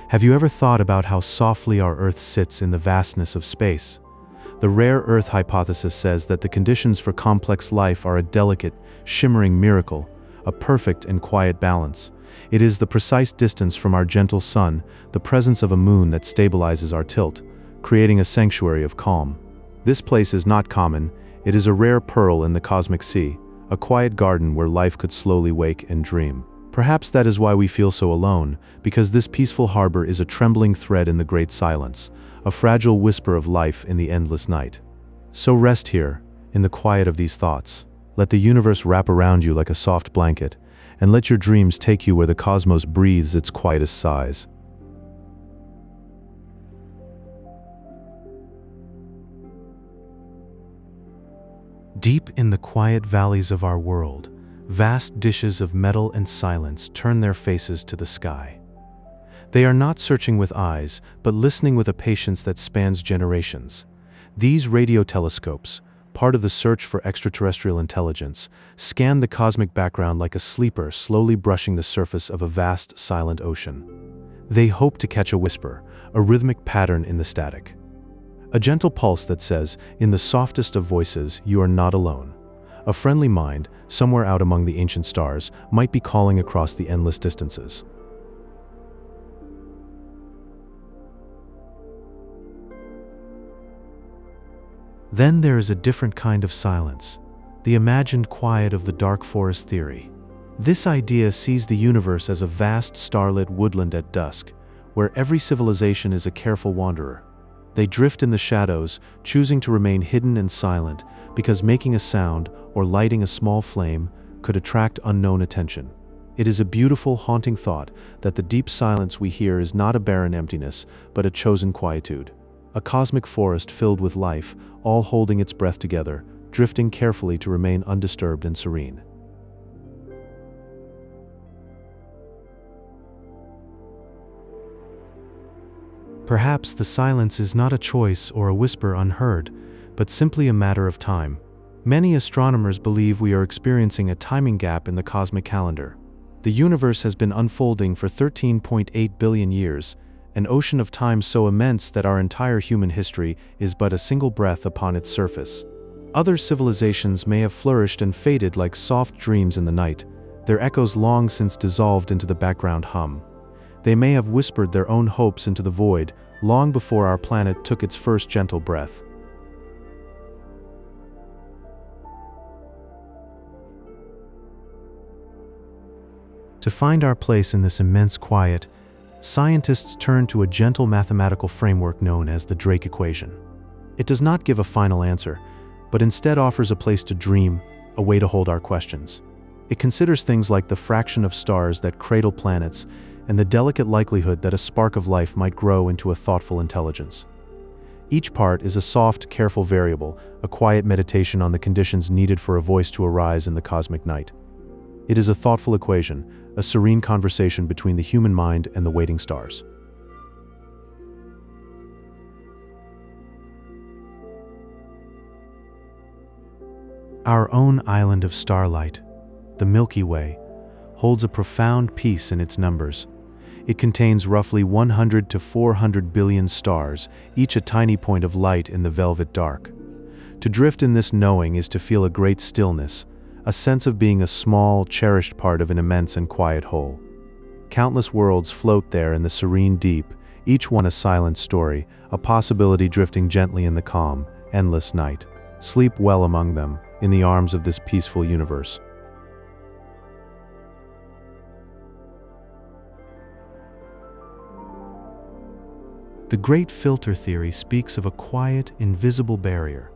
Have you ever thought about how softly our Earth sits in the vastness of space? The rare Earth hypothesis says that the conditions for complex life are a delicate, shimmering miracle, a perfect and quiet balance. It is the precise distance from our gentle sun, the presence of a moon that stabilizes our tilt, creating a sanctuary of calm. This place is not common, it is a rare pearl in the cosmic sea, a quiet garden where life could slowly wake and dream. Perhaps that is why we feel so alone, because this peaceful harbor is a trembling thread in the great silence, a fragile whisper of life in the endless night. So rest here, in the quiet of these thoughts. Let the universe wrap around you like a soft blanket, and let your dreams take you where the cosmos breathes its quietest sighs. Deep in the quiet valleys of our world, vast dishes of metal and silence turn their faces to the sky. They are not searching with eyes, but listening with a patience that spans generations. These radio telescopes, part of the search for extraterrestrial intelligence, scan the cosmic background like a sleeper slowly brushing the surface of a vast, silent ocean. They hope to catch a whisper, a rhythmic pattern in the static. A gentle pulse that says, in the softest of voices, you are not alone. A friendly mind, somewhere out among the ancient stars, might be calling across the endless distances. Then there is a different kind of silence, the imagined quiet of the dark forest theory. This idea sees the universe as a vast starlit woodland at dusk, where every civilization is a careful wanderer. They drift in the shadows, choosing to remain hidden and silent, because making a sound or lighting a small flame could attract unknown attention. It is a beautiful, haunting thought that the deep silence we hear is not a barren emptiness, but a chosen quietude. A cosmic forest filled with life, all holding its breath together, drifting carefully to remain undisturbed and serene. Perhaps the silence is not a choice or a whisper unheard, but simply a matter of time. Many astronomers believe we are experiencing a timing gap in the cosmic calendar. The universe has been unfolding for 13.8 billion years, an ocean of time so immense that our entire human history is but a single breath upon its surface. Other civilizations may have flourished and faded like soft dreams in the night, their echoes long since dissolved into the background hum. They may have whispered their own hopes into the void, long before our planet took its first gentle breath. To find our place in this immense quiet, scientists turn to a gentle mathematical framework known as the Drake equation. It does not give a final answer, but instead offers a place to dream, a way to hold our questions. It considers things like the fraction of stars that cradle planets and the delicate likelihood that a spark of life might grow into a thoughtful intelligence. Each part is a soft, careful variable, a quiet meditation on the conditions needed for a voice to arise in the cosmic night. It is a thoughtful equation, a serene conversation between the human mind and the waiting stars. Our own island of starlight, the Milky Way, holds a profound peace in its numbers. It contains roughly 100 to 400 billion stars, each a tiny point of light in the velvet dark. To drift in this knowing is to feel a great stillness, a sense of being a small, cherished part of an immense and quiet whole. Countless worlds float there in the serene deep, each one a silent story, a possibility drifting gently in the calm, endless night. Sleep well among them, in the arms of this peaceful universe. The Great Filter theory speaks of a quiet, invisible barrier,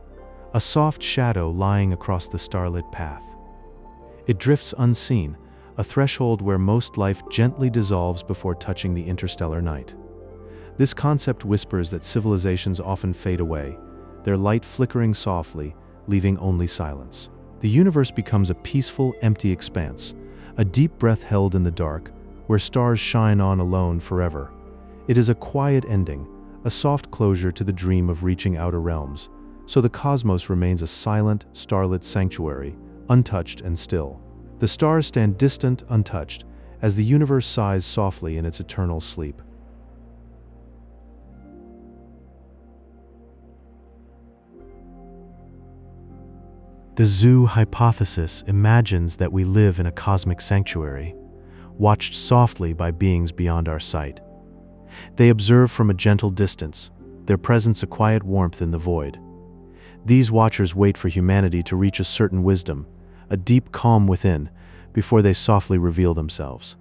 a soft shadow lying across the starlit path. It drifts unseen, a threshold where most life gently dissolves before touching the interstellar night. This concept whispers that civilizations often fade away, their light flickering softly, leaving only silence. The universe becomes a peaceful, empty expanse, a deep breath held in the dark, where stars shine on alone forever. It is a quiet ending, a soft closure to the dream of reaching outer realms, so the cosmos remains a silent, starlit sanctuary, untouched and still. The stars stand distant, untouched, as the universe sighs softly in its eternal sleep. The zoo hypothesis imagines that we live in a cosmic sanctuary, watched softly by beings beyond our sight. They observe from a gentle distance, their presence a quiet warmth in the void. These watchers wait for humanity to reach a certain wisdom, a deep calm within, before they softly reveal themselves.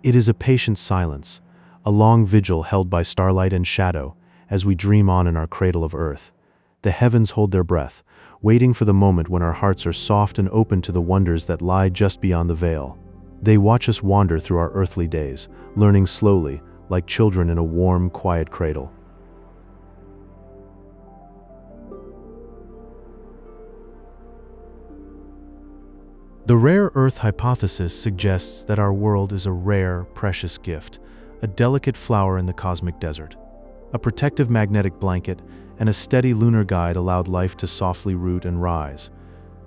It is a patient silence, a long vigil held by starlight and shadow, as we dream on in our cradle of earth. The heavens hold their breath, waiting for the moment when our hearts are soft and open to the wonders that lie just beyond the veil. They watch us wander through our earthly days, learning slowly, like children in a warm, quiet cradle. The rare Earth hypothesis suggests that our world is a rare, precious gift, a delicate flower in the cosmic desert. A protective magnetic blanket and a steady lunar guide allowed life to softly root and rise.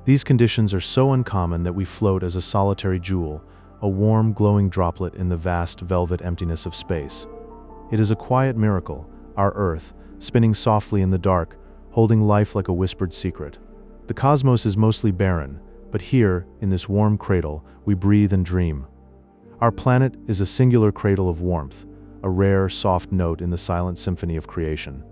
These conditions are so uncommon that we float as a solitary jewel, a warm, glowing droplet in the vast, velvet emptiness of space. It is a quiet miracle, our Earth, spinning softly in the dark, holding life like a whispered secret. The cosmos is mostly barren, but here, in this warm cradle, we breathe and dream. Our planet is a singular cradle of warmth, a rare, soft note in the silent symphony of creation.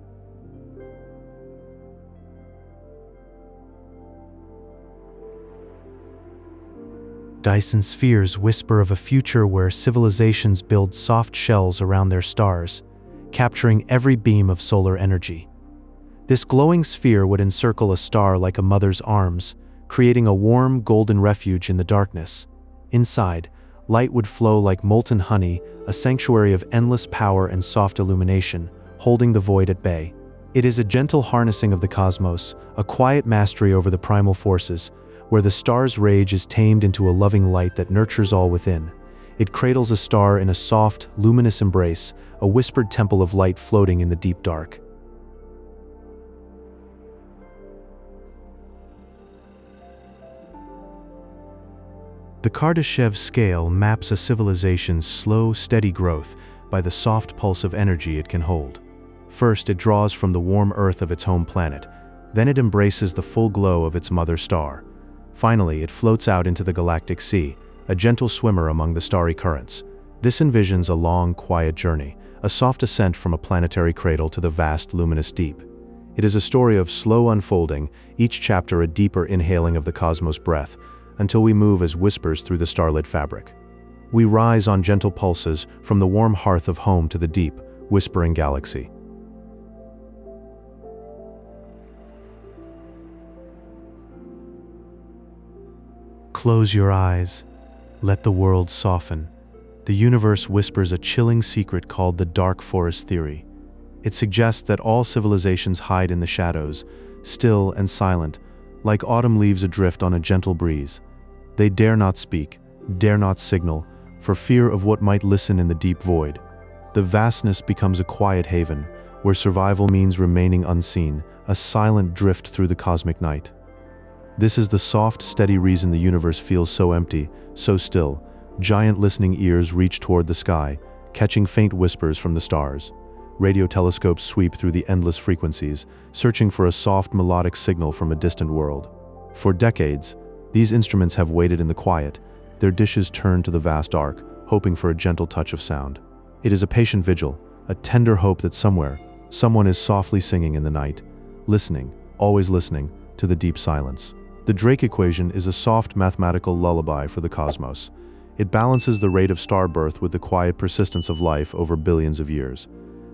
Dyson spheres whisper of a future where civilizations build soft shells around their stars, capturing every beam of solar energy. This glowing sphere would encircle a star like a mother's arms, creating a warm, golden refuge in the darkness. Inside, light would flow like molten honey, a sanctuary of endless power and soft illumination, holding the void at bay. It is a gentle harnessing of the cosmos, a quiet mastery over the primal forces, where the star's rage is tamed into a loving light that nurtures all within. It cradles a star in a soft, luminous embrace, a whispered temple of light floating in the deep dark. The Kardashev scale maps a civilization's slow, steady growth by the soft pulse of energy it can hold. First, it draws from the warm earth of its home planet. Then it embraces the full glow of its mother star. Finally, it floats out into the galactic sea, a gentle swimmer among the starry currents. This envisions a long, quiet journey, a soft ascent from a planetary cradle to the vast, luminous deep. It is a story of slow unfolding, each chapter a deeper inhaling of the cosmos breath, until we move as whispers through the starlit fabric. We rise on gentle pulses from the warm hearth of home to the deep, whispering galaxy. Close your eyes. Let the world soften. The universe whispers a chilling secret called the dark forest theory. It suggests that all civilizations hide in the shadows, still and silent, like autumn leaves adrift on a gentle breeze. They dare not speak, dare not signal, for fear of what might listen in the deep void. The vastness becomes a quiet haven, where survival means remaining unseen, a silent drift through the cosmic night. This is the soft, steady reason the universe feels so empty, so still. Giant listening ears reach toward the sky, catching faint whispers from the stars. Radio telescopes sweep through the endless frequencies, searching for a soft melodic signal from a distant world. For decades, these instruments have waited in the quiet, their dishes turned to the vast arc, hoping for a gentle touch of sound. It is a patient vigil, a tender hope that somewhere, someone is softly singing in the night, listening, always listening, to the deep silence. The Drake equation is a soft mathematical lullaby for the cosmos. It balances the rate of star birth with the quiet persistence of life over billions of years.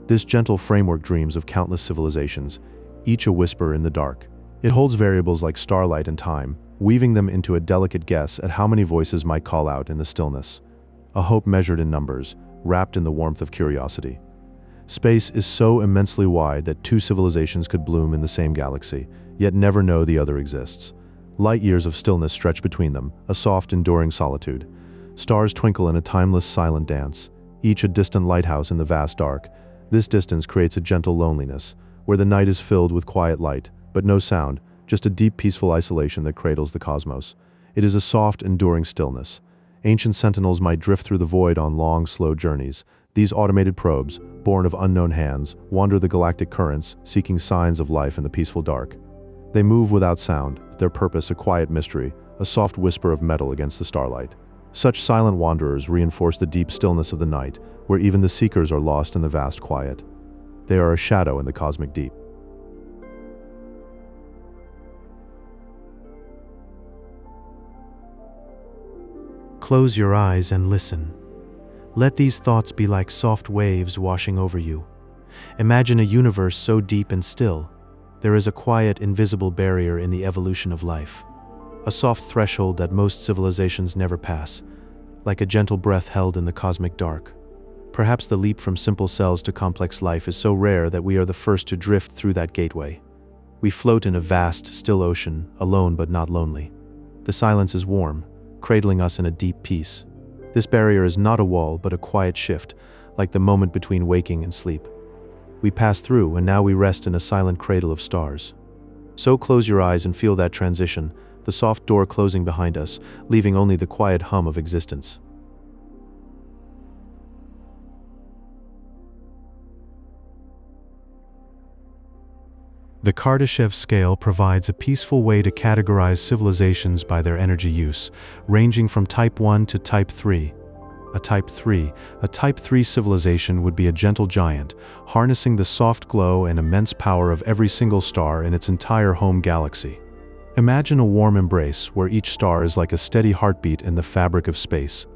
This gentle framework dreams of countless civilizations, each a whisper in the dark. It holds variables like starlight and time, weaving them into a delicate guess at how many voices might call out in the stillness. A hope measured in numbers, wrapped in the warmth of curiosity. Space is so immensely wide that two civilizations could bloom in the same galaxy, yet never know the other exists. Light years of stillness stretch between them, a soft, enduring solitude. Stars twinkle in a timeless, silent dance, each a distant lighthouse in the vast dark. This distance creates a gentle loneliness, where the night is filled with quiet light, but no sound, just a deep, peaceful isolation that cradles the cosmos. It is a soft, enduring stillness. Ancient sentinels might drift through the void on long, slow journeys. These automated probes, born of unknown hands, wander the galactic currents, seeking signs of life in the peaceful dark. They move without sound, their purpose a quiet mystery, a soft whisper of metal against the starlight. Such silent wanderers reinforce the deep stillness of the night, where even the seekers are lost in the vast quiet. They are a shadow in the cosmic deep. Close your eyes and listen. Let these thoughts be like soft waves washing over you. Imagine a universe so deep and still. There is a quiet, invisible barrier in the evolution of life. A soft threshold that most civilizations never pass, like a gentle breath held in the cosmic dark. Perhaps the leap from simple cells to complex life is so rare that we are the first to drift through that gateway. We float in a vast, still ocean, alone but not lonely. The silence is warm, cradling us in a deep peace. This barrier is not a wall but a quiet shift, like the moment between waking and sleep. We pass through and now we rest in a silent cradle of stars. So close your eyes and feel that transition, the soft door closing behind us, leaving only the quiet hum of existence. The Kardashev scale provides a peaceful way to categorize civilizations by their energy use, ranging from Type 1 to Type 3. A Type 3 civilization would be a gentle giant, harnessing the soft glow and immense power of every single star in its entire home galaxy. Imagine a warm embrace where each star is like a steady heartbeat in the fabric of space.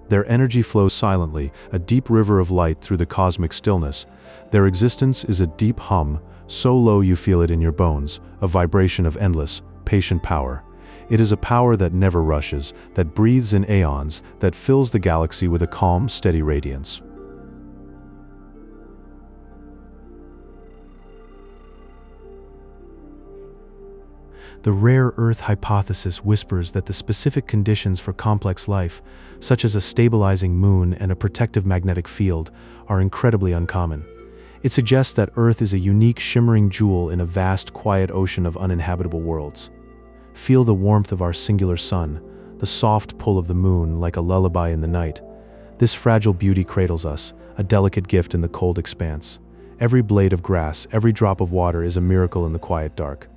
Their energy flows silently, a deep river of light through the cosmic stillness. Their existence is a deep hum, so low you feel it in your bones, a vibration of endless, patient power. It is a power that never rushes, that breathes in aeons, that fills the galaxy with a calm, steady radiance. The rare Earth hypothesis whispers that the specific conditions for complex life, such as a stabilizing moon and a protective magnetic field, are incredibly uncommon. It suggests that Earth is a unique shimmering jewel in a vast, quiet ocean of uninhabitable worlds. Feel the warmth of our singular sun, the soft pull of the moon like a lullaby in the night. This fragile beauty cradles us, a delicate gift in the cold expanse. Every blade of grass, every drop of water is a miracle in the quiet dark.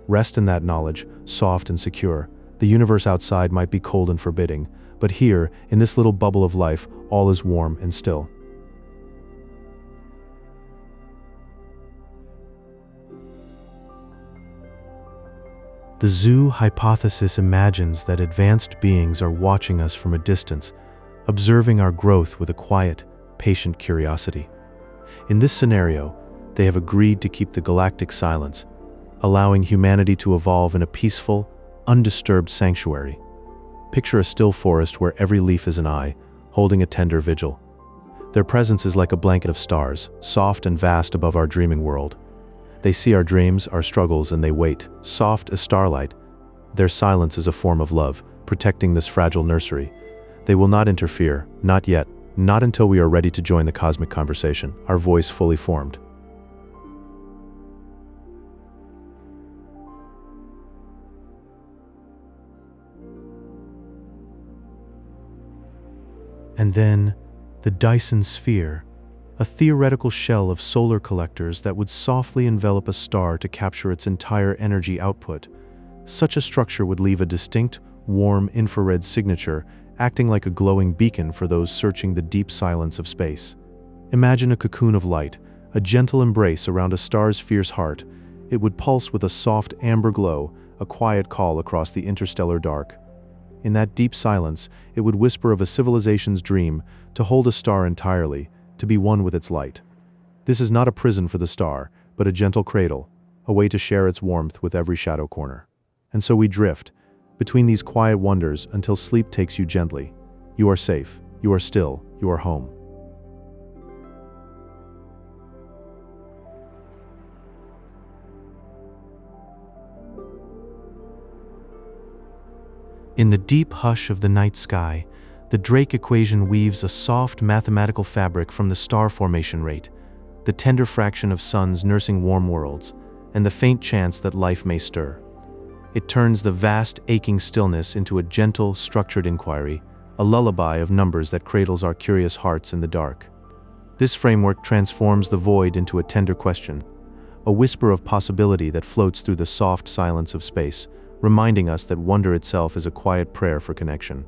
Rest in that knowledge, soft and secure. The universe outside might be cold and forbidding, but here, in this little bubble of life, all is warm and still. The zoo hypothesis imagines that advanced beings are watching us from a distance, observing our growth with a quiet, patient curiosity. In this scenario, they have agreed to keep the galactic silence, allowing humanity to evolve in a peaceful, undisturbed sanctuary. Picture a still forest where every leaf is an eye, holding a tender vigil. Their presence is like a blanket of stars, soft and vast above our dreaming world. They see our dreams, our struggles, and they wait, soft as starlight. Their silence is a form of love, protecting this fragile nursery. They will not interfere, not yet, not until we are ready to join the cosmic conversation, our voice fully formed. And then, the Dyson sphere, a theoretical shell of solar collectors that would softly envelop a star to capture its entire energy output. Such a structure would leave a distinct, warm infrared signature, acting like a glowing beacon for those searching the deep silence of space. Imagine a cocoon of light, a gentle embrace around a star's fierce heart. It would pulse with a soft amber glow, a quiet call across the interstellar dark. In that deep silence, it would whisper of a civilization's dream, to hold a star entirely, to be one with its light. This is not a prison for the star, but a gentle cradle, a way to share its warmth with every shadow corner. And so we drift, between these quiet wonders until sleep takes you gently. You are safe, you are still, you are home. In the deep hush of the night sky, the Drake equation weaves a soft mathematical fabric from the star formation rate, the tender fraction of suns nursing warm worlds, and the faint chance that life may stir. It turns the vast, aching stillness into a gentle, structured inquiry, a lullaby of numbers that cradles our curious hearts in the dark. This framework transforms the void into a tender question, a whisper of possibility that floats through the soft silence of space, reminding us that wonder itself is a quiet prayer for connection.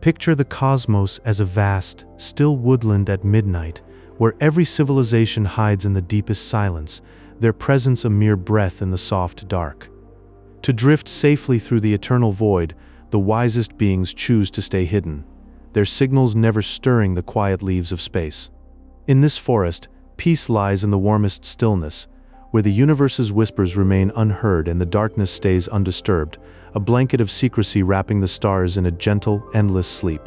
Picture the cosmos as a vast, still woodland at midnight, where every civilization hides in the deepest silence, their presence a mere breath in the soft dark. To drift safely through the eternal void, the wisest beings choose to stay hidden, their signals never stirring the quiet leaves of space. In this forest, peace lies in the warmest stillness, where the universe's whispers remain unheard and the darkness stays undisturbed, a blanket of secrecy wrapping the stars in a gentle, endless sleep.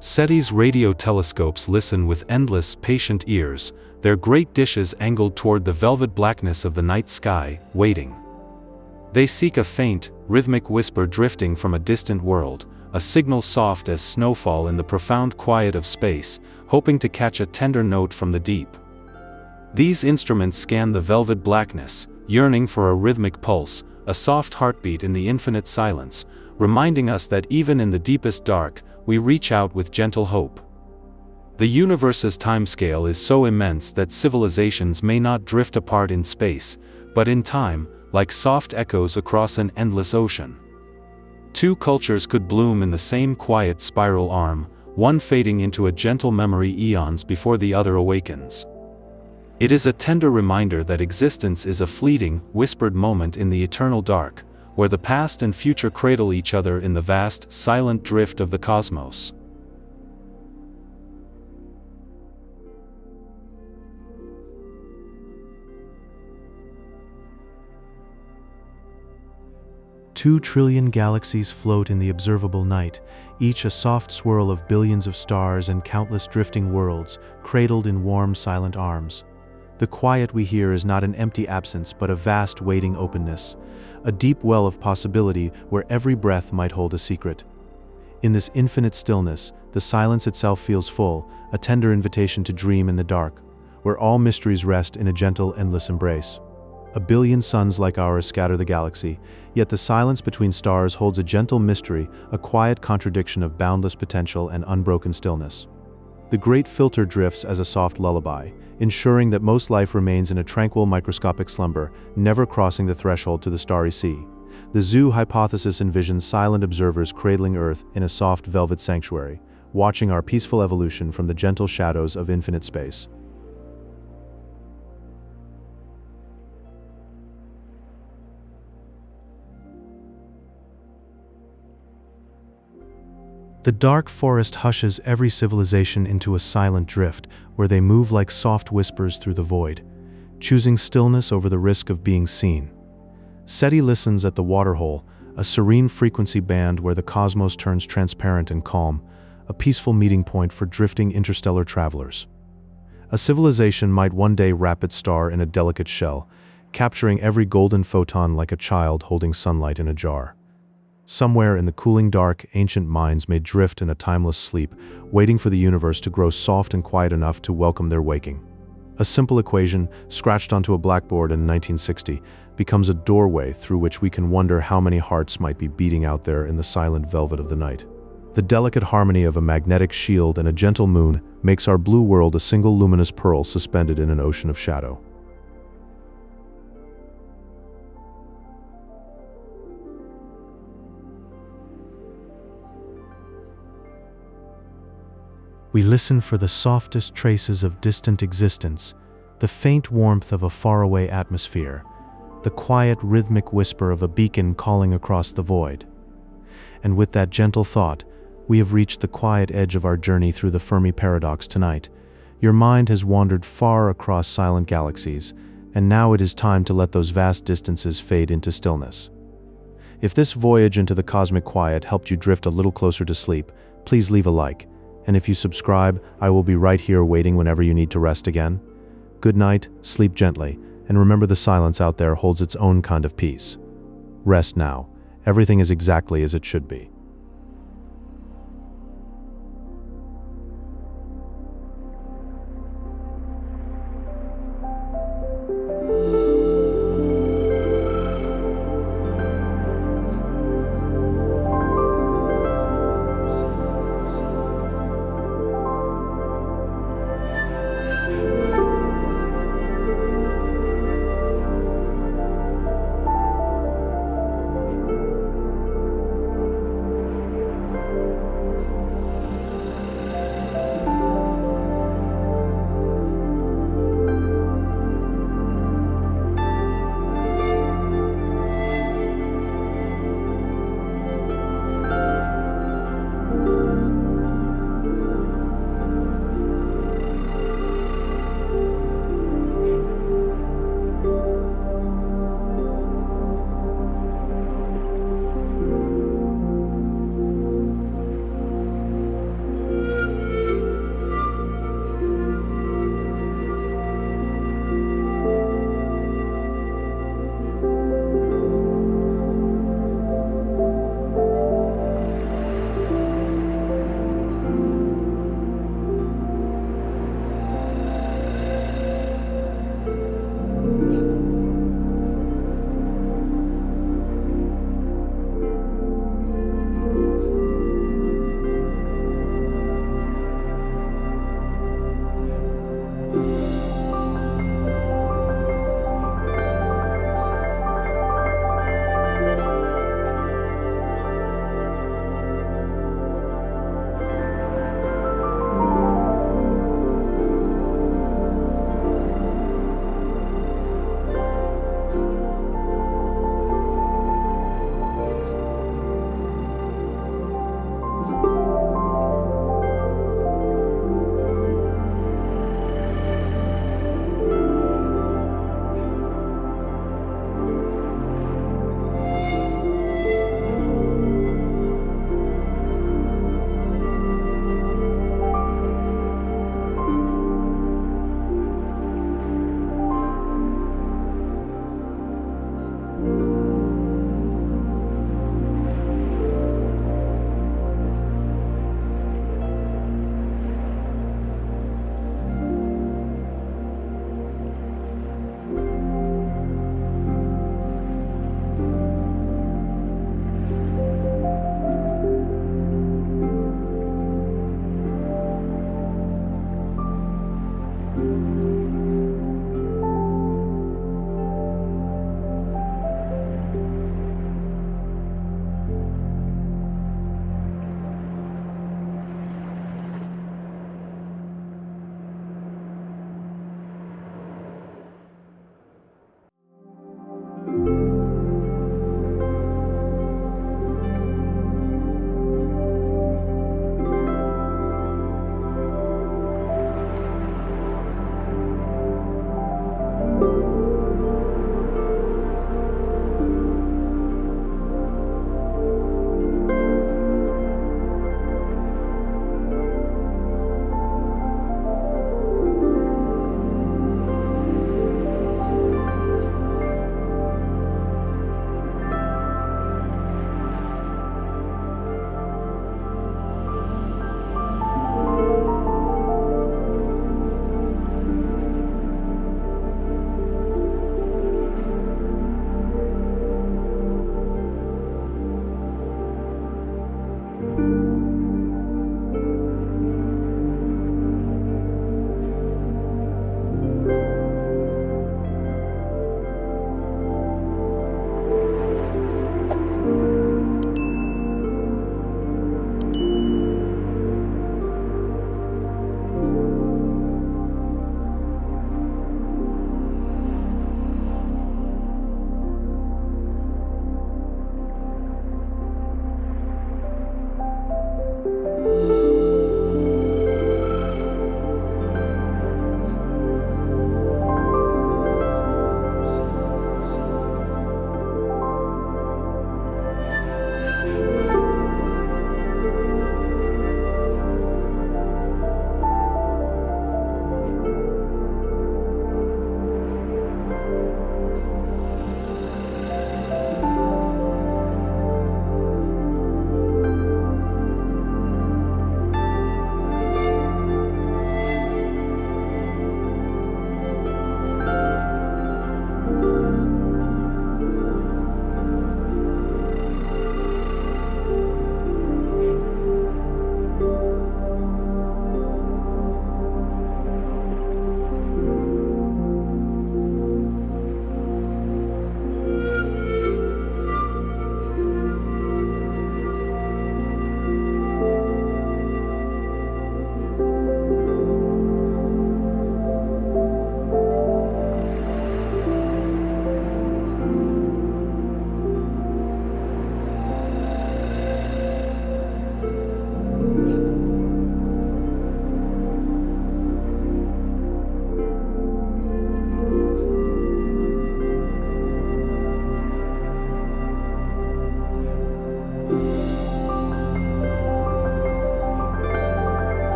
SETI's radio telescopes listen with endless, patient ears, their great dishes angled toward the velvet blackness of the night sky, waiting. They seek a faint, rhythmic whisper drifting from a distant world, a signal soft as snowfall in the profound quiet of space, hoping to catch a tender note from the deep. These instruments scan the velvet blackness, yearning for a rhythmic pulse, a soft heartbeat in the infinite silence, reminding us that even in the deepest dark, we reach out with gentle hope. The universe's timescale is so immense that civilizations may not drift apart in space, but in time, like soft echoes across an endless ocean. Two cultures could bloom in the same quiet spiral arm, one fading into a gentle memory eons before the other awakens. It is a tender reminder that existence is a fleeting, whispered moment in the eternal dark, where the past and future cradle each other in the vast, silent drift of the cosmos. Two trillion galaxies float in the observable night, each a soft swirl of billions of stars and countless drifting worlds, cradled in warm, silent arms. The quiet we hear is not an empty absence but a vast waiting openness, a deep well of possibility where every breath might hold a secret. In this infinite stillness, the silence itself feels full, a tender invitation to dream in the dark, where all mysteries rest in a gentle, endless embrace. A billion suns like ours scatter the galaxy, yet the silence between stars holds a gentle mystery, a quiet contradiction of boundless potential and unbroken stillness. The great filter drifts as a soft lullaby, ensuring that most life remains in a tranquil microscopic slumber, never crossing the threshold to the starry sea. The zoo hypothesis envisions silent observers cradling Earth in a soft velvet sanctuary, watching our peaceful evolution from the gentle shadows of infinite space. The dark forest hushes every civilization into a silent drift, where they move like soft whispers through the void, choosing stillness over the risk of being seen. SETI listens at the waterhole, a serene frequency band where the cosmos turns transparent and calm, a peaceful meeting point for drifting interstellar travelers. A civilization might one day wrap its star in a delicate shell, capturing every golden photon like a child holding sunlight in a jar. Somewhere in the cooling dark, ancient minds may drift in a timeless sleep, waiting for the universe to grow soft and quiet enough to welcome their waking. A simple equation, scratched onto a blackboard in 1960, becomes a doorway through which we can wonder how many hearts might be beating out there in the silent velvet of the night. The delicate harmony of a magnetic shield and a gentle moon makes our blue world a single luminous pearl suspended in an ocean of shadow. We listen for the softest traces of distant existence, the faint warmth of a faraway atmosphere, the quiet rhythmic whisper of a beacon calling across the void. And with that gentle thought, we have reached the quiet edge of our journey through the Fermi Paradox tonight. Your mind has wandered far across silent galaxies, and now it is time to let those vast distances fade into stillness. If this voyage into the cosmic quiet helped you drift a little closer to sleep, please leave a like. And if you subscribe, I will be right here waiting whenever you need to rest again. Good night, sleep gently, and remember the silence out there holds its own kind of peace. Rest now. Everything is exactly as it should be.